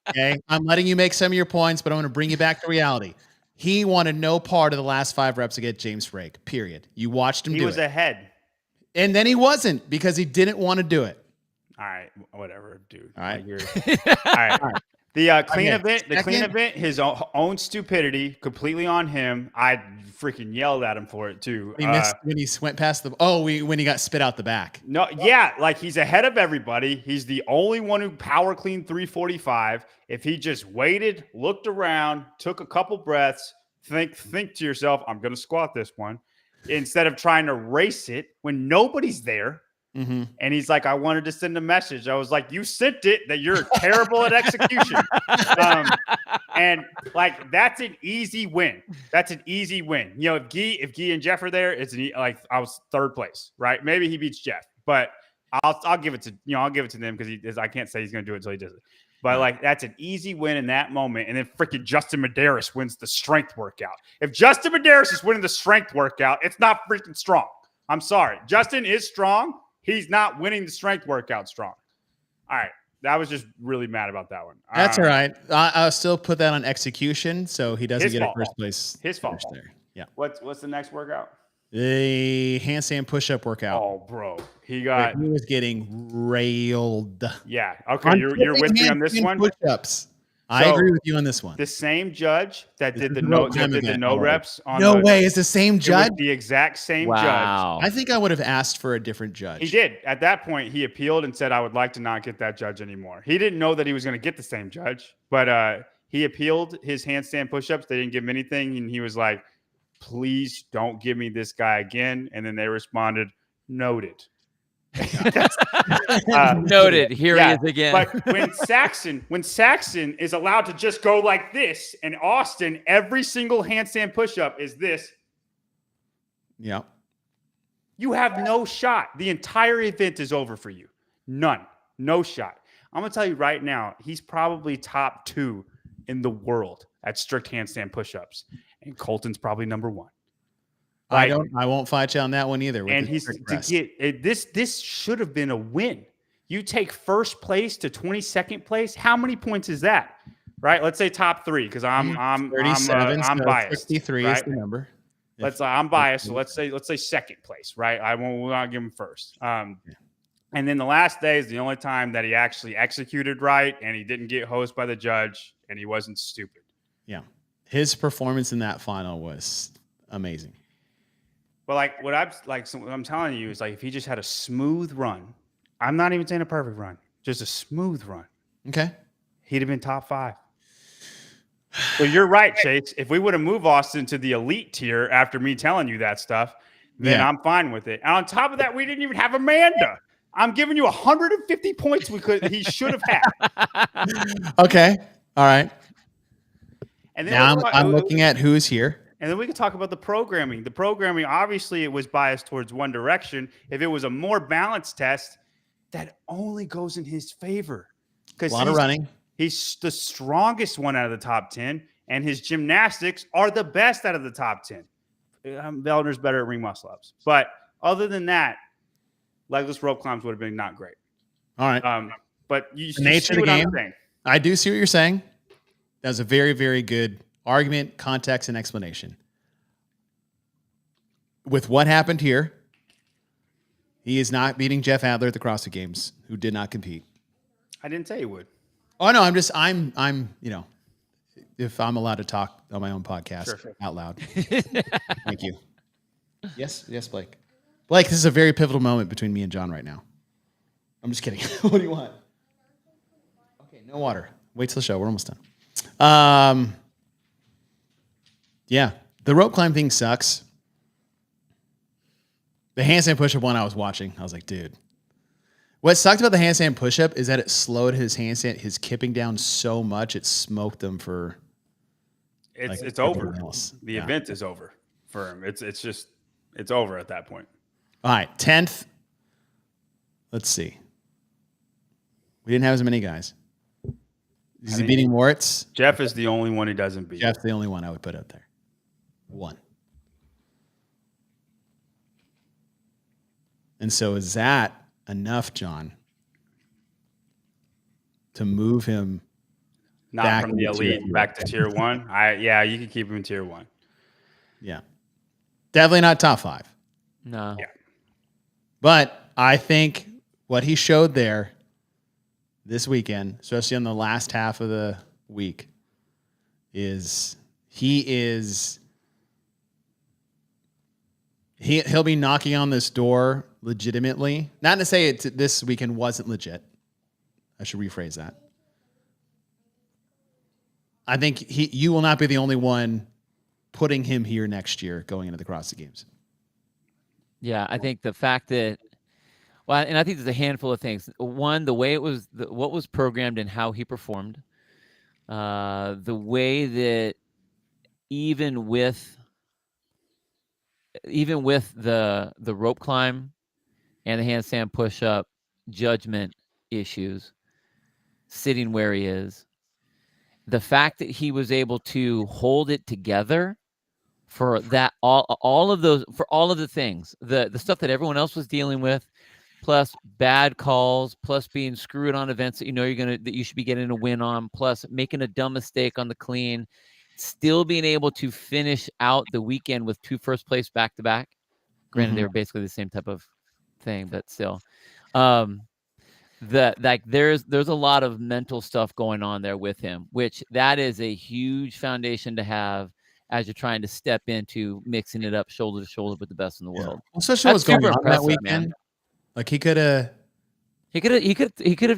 Okay, I'm letting you make some of your points, but I'm going to bring you back to reality. He wanted no part of the last 5 reps against James Frake, period. You watched him do it. He was ahead. And then he wasn't because he didn't want to do it. All right, whatever, dude. All right. All right. The clean Okay, event, his own stupidity, completely on him. I freaking yelled at him for it too. He missed when he went past the. When he got spit out the back. No, yeah, like he's ahead of everybody. He's the only one who power cleaned 345. If he just waited, looked around, took a couple breaths, think to yourself, I'm going to squat this one, instead of trying to race it when nobody's there. Mm-hmm. And he's like, I wanted to send a message. I was like, you sent it that you're terrible at execution. And like, that's an easy win. That's an easy win. You know, if Guy and Jeff are there, it's like I was third place, right? Maybe he beats Jeff, but I'll give it to, I'll give it to them because I can't say he's going to do it until he does it. But like, that's an easy win in that moment. And then freaking Justin Medeiros wins the strength workout. If Justin Medeiros is winning the strength workout, it's not freaking strong. I'm sorry. Justin is strong. He's not winning the strength workout strong. All right. I was just really mad about that one. That's all right. I'll still put that on execution, so he doesn't get a first place. His fault. There. Yeah. What's the next workout? The handstand push-up workout. Oh, bro. He was getting railed. Yeah. Okay. You're with me on this one? Push-ups. I agree with you on this one. The same judge that did the no reps on no way, it's the same judge. The exact same judge. I think I would have asked for a different judge. He did. At that point, he appealed and said, I would like to not get that judge anymore. He didn't know that he was going to get the same judge, but he appealed his handstand push-ups. They didn't give him anything, and he was like, please don't give me this guy again. And then they responded, noted. Noted. Here he is again. But when Saxon is allowed to just go like this, and Austin, every single handstand push-up is this. Yeah. You have no shot. The entire event is over for you. None. No shot. I'm going to tell you right now, he's probably top 2 in the world at strict handstand push-ups. And Colton's probably number 1. I won't fight you on that one either. And he's to get this should have been a win. You take first place to 22nd place. How many points is that? Right? Let's say top 3 because I'm 37. I'm biased. 63 right? is the number. I'm biased, so let's say second place, right? We'll not give him first. And then the last day is the only time that he actually executed right, and he didn't get hosed by the judge, and he wasn't stupid. Yeah, his performance in that final was amazing. But what I'm telling you is if he just had a smooth run, I'm not even saying a perfect run, just a smooth run. Okay, he'd have been top 5. So you're right, Chase. If we would have moved Austin to the elite tier after me telling you that stuff, then I'm fine with it. And on top of that, we didn't even have Amanda. I'm giving you 150 points he should have had. Okay, all right. And then now I'm looking at who's here. And then we can talk about the programming. The programming, obviously, it was biased towards one direction. If it was a more balanced test, that only goes in his favor. A lot of running. He's the strongest one out of the top 10, and his gymnastics are the best out of the top 10. Vellner's better at ring muscle ups. But other than that, legless rope climbs would have been not great. All right. But you nature see of the what game. I'm saying. I do see what you're saying. That was a very, very good argument, context, and explanation. With what happened here, he is not beating Jeff Adler at the CrossFit Games, who did not compete. I didn't say he would. Oh no, I'm if I'm allowed to talk on my own podcast out loud. Thank you. Yes, Blake. Blake, this is a very pivotal moment between me and John right now. I'm just kidding. What do you want? Okay, no water. Wait till the show. We're almost done. Yeah, the rope climb thing sucks. The handstand push-up one I was watching, I was like, dude. What sucked about the handstand push-up is that it slowed his kipping down so much it smoked him for. It's over. The event is over for him. It's over at that point. All right, 10th. Let's see. We didn't have as many guys. Is he beating Moritz? Jeff is the only one he doesn't beat. Jeff's the only one I would put up there. 1. And so is that enough, John, to move him not from the elite back to tier 1? You can keep him in tier 1. Yeah. Definitely not top 5. No. Yeah. But I think what he showed there this weekend, especially on the last half of the week is he'll be knocking on this door legitimately. Not to say this weekend wasn't legit. I should rephrase that. I think you will not be the only one putting him here next year going into the CrossFit Games. Yeah, I think the fact that, well, and I think there's a handful of things. One, the way it was, what was programmed and how he performed. The way that even with the rope climb and the handstand push up judgment issues, sitting where he is, the fact that he was able to hold it together for that, all of those, for all of the things, the stuff that everyone else was dealing with, plus bad calls, plus being screwed on events that that you should be getting a win on, plus making a dumb mistake on the clean, still being able to finish out the weekend with 2 first place back to back. Granted, they were basically the same type of thing, but still, there's a lot of mental stuff going on there with him, which that is a huge foundation to have as you're trying to step into mixing it up shoulder to shoulder with the best in the world. Especially what's going on that weekend. Man. Like he could have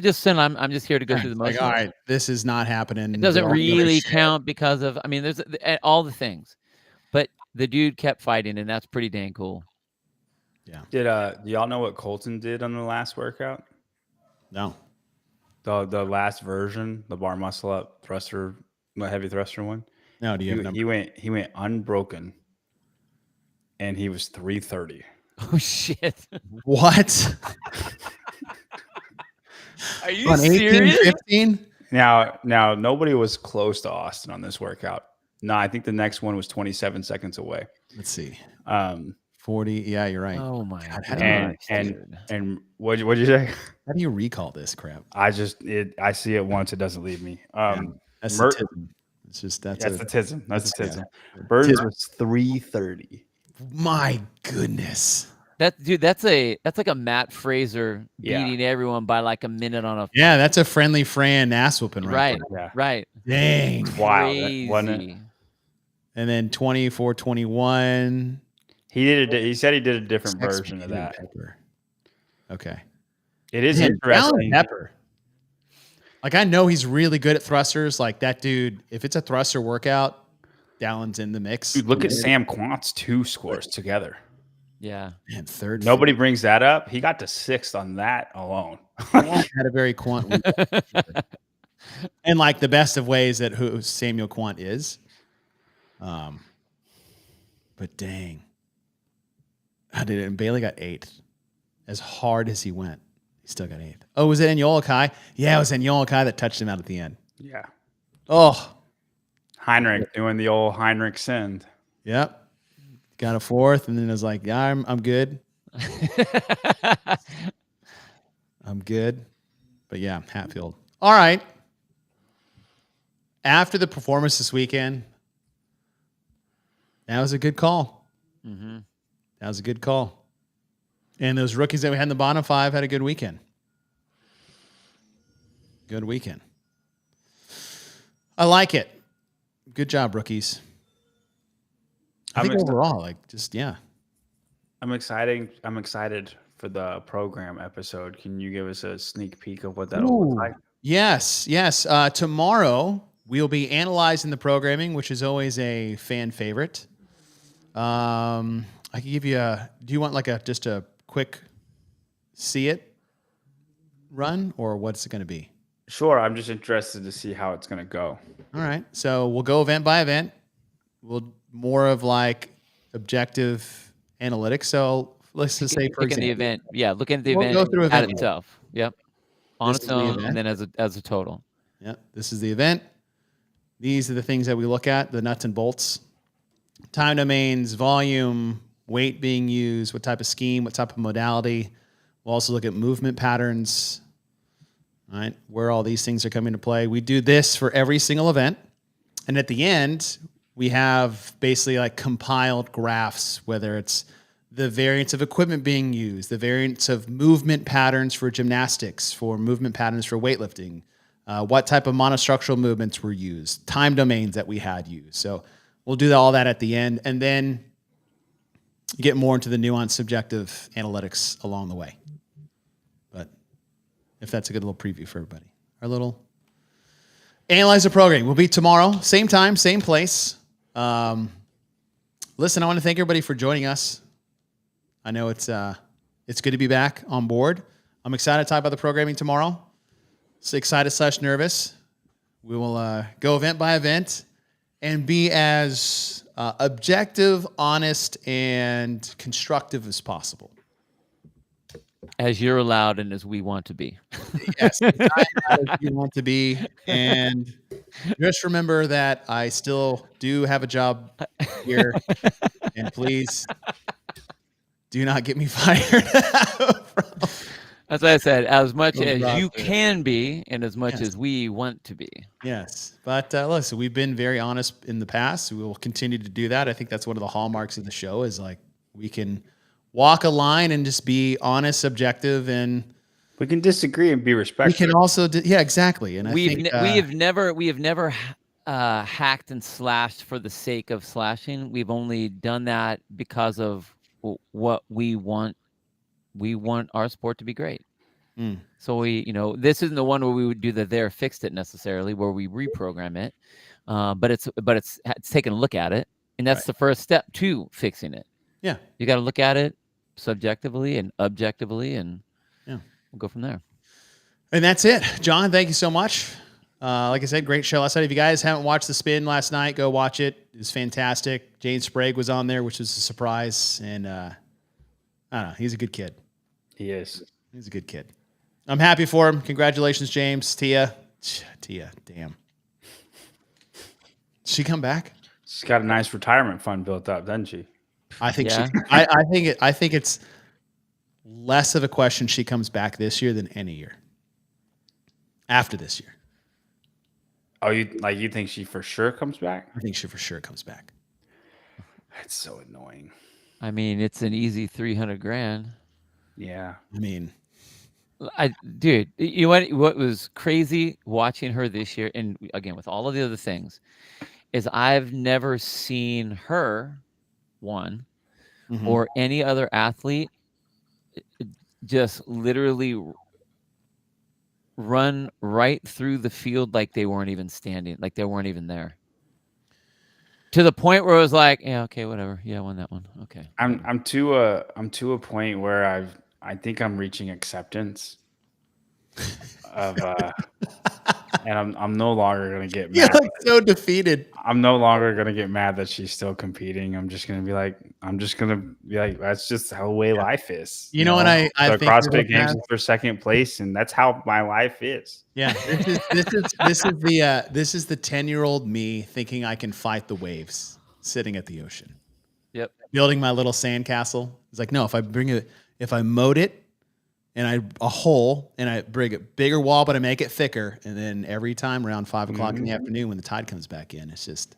just said, I'm just here to go through the motions. Like, all right, this is not happening. It doesn't really count because of, there's all the things, but the dude kept fighting, and that's pretty dang cool. Yeah. Do y'all know what Colton did on the last workout? No. The last version, the bar muscle up thruster, the heavy thruster one. No, do you have a number? He went unbroken, and he was 330. Oh shit! What? Are you serious? 15? Now nobody was close to Austin on this workout. No, I think the next one was 27 seconds away. Let's see. 40. Yeah, you're right. Oh my God. And what'd you say? How do you recall this crap? I see it once, it doesn't leave me. That's the tism. It's just that's the tism. That's the tism. Burns was 330. My goodness. That's like a Matt Fraser beating everyone by like a minute on a. Yeah, that's a friendly Fran ass whooping right. Right. Dang. Wow. Crazy. And then 24-21. He said he did a different version of that. Pepper. Okay. It is interesting. Pepper. Like, I know he's really good at thrusters. Like, that dude, if it's a thruster workout, Dallon's in the mix. Dude, look at Sam Quant's 2 scores together. Yeah. And third. Nobody brings that up. He got to 6th on that alone. Had a very Quant week. And, like, the best of ways that who Samuel Quant is. But dang. I did it. And Bailey got 8th. As hard as he went, he still got 8th. Oh, was it Anyolakai? Yeah, it was Anyolakai that touched him out at the end. Yeah. Oh. Heinrich doing the old Heinrich send. Yep. Got a 4th, and then it was like, yeah, I'm good. I'm good. But yeah, Hatfield. All right. After the performance this weekend, that was a good call. Mm-hmm. That was a good call. And those rookies that we had in the bottom 5 had a good weekend. Good weekend. I like it. Good job, rookies. I think overall, I'm excited for the program episode. Can you give us a sneak peek of what that'll look like? Yes. Tomorrow we'll be analyzing the programming, which is always a fan favorite. I can give you do you want like just a quick see it run, or what's it going to be? Sure. I'm just interested to see how it's going to go. All right. So we'll go event by event. We'll more of like objective analytics. So let's just say, for example, the event. Yeah. Look at the We'll event go through event itself. Yep. On its own, and then as a total. Yep. This is the event. These are the things that we look at, the nuts and bolts. Time domains, volume, weight being used, what type of scheme, what type of modality. We'll also look at movement patterns, right? Where all these things are coming to play. We do this for every single event. And at the end, we have basically like compiled graphs, whether it's the variance of equipment being used, the variance of movement patterns for gymnastics, for movement patterns for weightlifting, what type of monostructural movements were used, time domains that we had used. So we'll do all that at the end, and then get more into the nuanced subjective analytics along the way. But if that's a good little preview for everybody, our little Analyze the Program will be tomorrow, same time, same place. Listen, I want to thank everybody for joining us. I know it's good to be back on board. I'm excited to talk about the programming tomorrow. So excited / nervous. We will go event by event and be as objective, honest, and constructive as possible. As you're allowed and as we want to be. Yes, as you want to be. And just remember that I still do have a job here. And please do not get me fired. As I said, as much as you can be and as much as we want to be. Yes. But listen, we've been very honest in the past. We will continue to do that. I think that's one of the hallmarks of the show is like we can walk a line and just be honest, objective, and we can disagree and be respectful. We can also, exactly. And we have never hacked and slashed for the sake of slashing. We've only done that because of what we want. We want our sport to be great. So this isn't the one where we would do the there fixed it necessarily, where we reprogram it. But it's taking a look at it, and that's the first step to fixing it. Yeah, you got to look at it subjectively and objectively, and we'll go from there. And that's it. John, thank you so much. Like I said, great show last night. If you guys haven't watched The Spin last night, go watch it. It was fantastic. Jane Sprague was on there, which was a surprise. And I don't know. He's a good kid. He is. He's a good kid. I'm happy for him. Congratulations, James. Tia, damn. Did she come back? She's got a nice retirement fund built up, doesn't she? I think I think it's less of a question she comes back this year than any year. After this year. Oh, you think she for sure comes back? I think she for sure comes back. That's so annoying. I mean, it's an easy $300,000. Yeah. I mean, dude, you know what was crazy watching her this year, and again with all of the other things, is I've never seen her or any other athlete just literally run right through the field like they weren't even standing, like they weren't even there. To the point where it was like, yeah, okay, whatever. Yeah, I won that one. Okay. I'm to a point where I think I'm reaching acceptance of and I'm no longer gonna get mad. You're like so defeated. I'm no longer gonna get mad that she's still competing. I'm just gonna be like, that's just how the way life is. You know what I think CrossFit Games is for second place, and that's how my life is. Yeah, this is the 10-year-old me thinking I can fight the waves, sitting at the ocean. Yep. Building my little sandcastle. It's like, no, if I mowed it and a hole and I bring a bigger wall, but I make it thicker. And then every time around 5 o'clock in the afternoon, when the tide comes back in, I just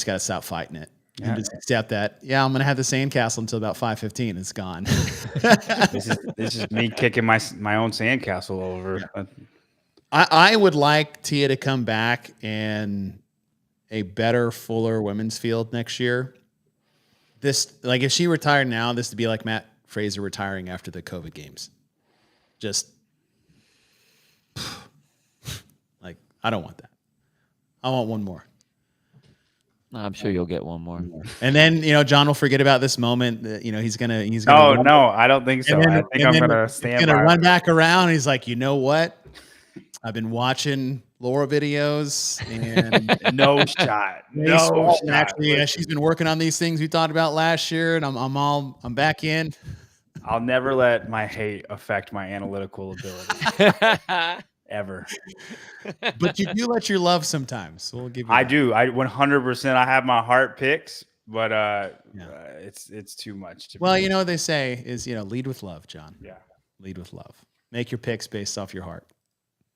got to stop fighting it. Yeah. And just accept that. Yeah, I'm going to have the sandcastle until about 5:15. It's gone. This is me kicking my own sandcastle over. Yeah. I would like Tia to come back in a better, fuller women's field next year. If she retired now, this would be like Matt Fraser retiring after the COVID games. Just like, I don't want that. I want one more. I'm sure you'll get one more. And then, John will forget about this moment that, he's gonna. Oh, no, I don't think so. I think I'm gonna stand. He's gonna run back around. And he's like, you know what? I've been watching Laura videos and no shot. Actually, yeah, she's been working on these things we talked about last year, and I'm back in. I'll never let my hate affect my analytical ability. Ever. But you do let your love sometimes. So we'll give you I do. I 100%. I have my heart picks, but it's too much to me. What they say is, lead with love, John. Yeah. Lead with love. Make your picks based off your heart,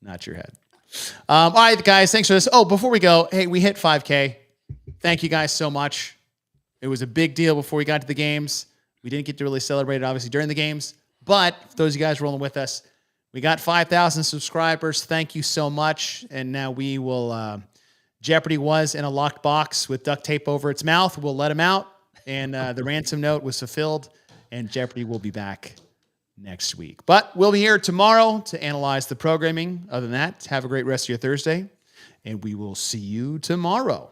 not your head. All right, guys, thanks for this. Oh, before we go, hey, we hit 5K. Thank you guys so much. It was a big deal before we got to the games. We didn't get to really celebrate it, obviously, during the games. But for those of you guys rolling with us, We got 5,000 subscribers. Thank you so much. And now we will, Jeopardy was in a locked box with duct tape over its mouth. We'll let him out. And the ransom note was fulfilled. And Jeopardy will be back next week. But we'll be here tomorrow to analyze the programming. Other than that, have a great rest of your Thursday. And we will see you tomorrow.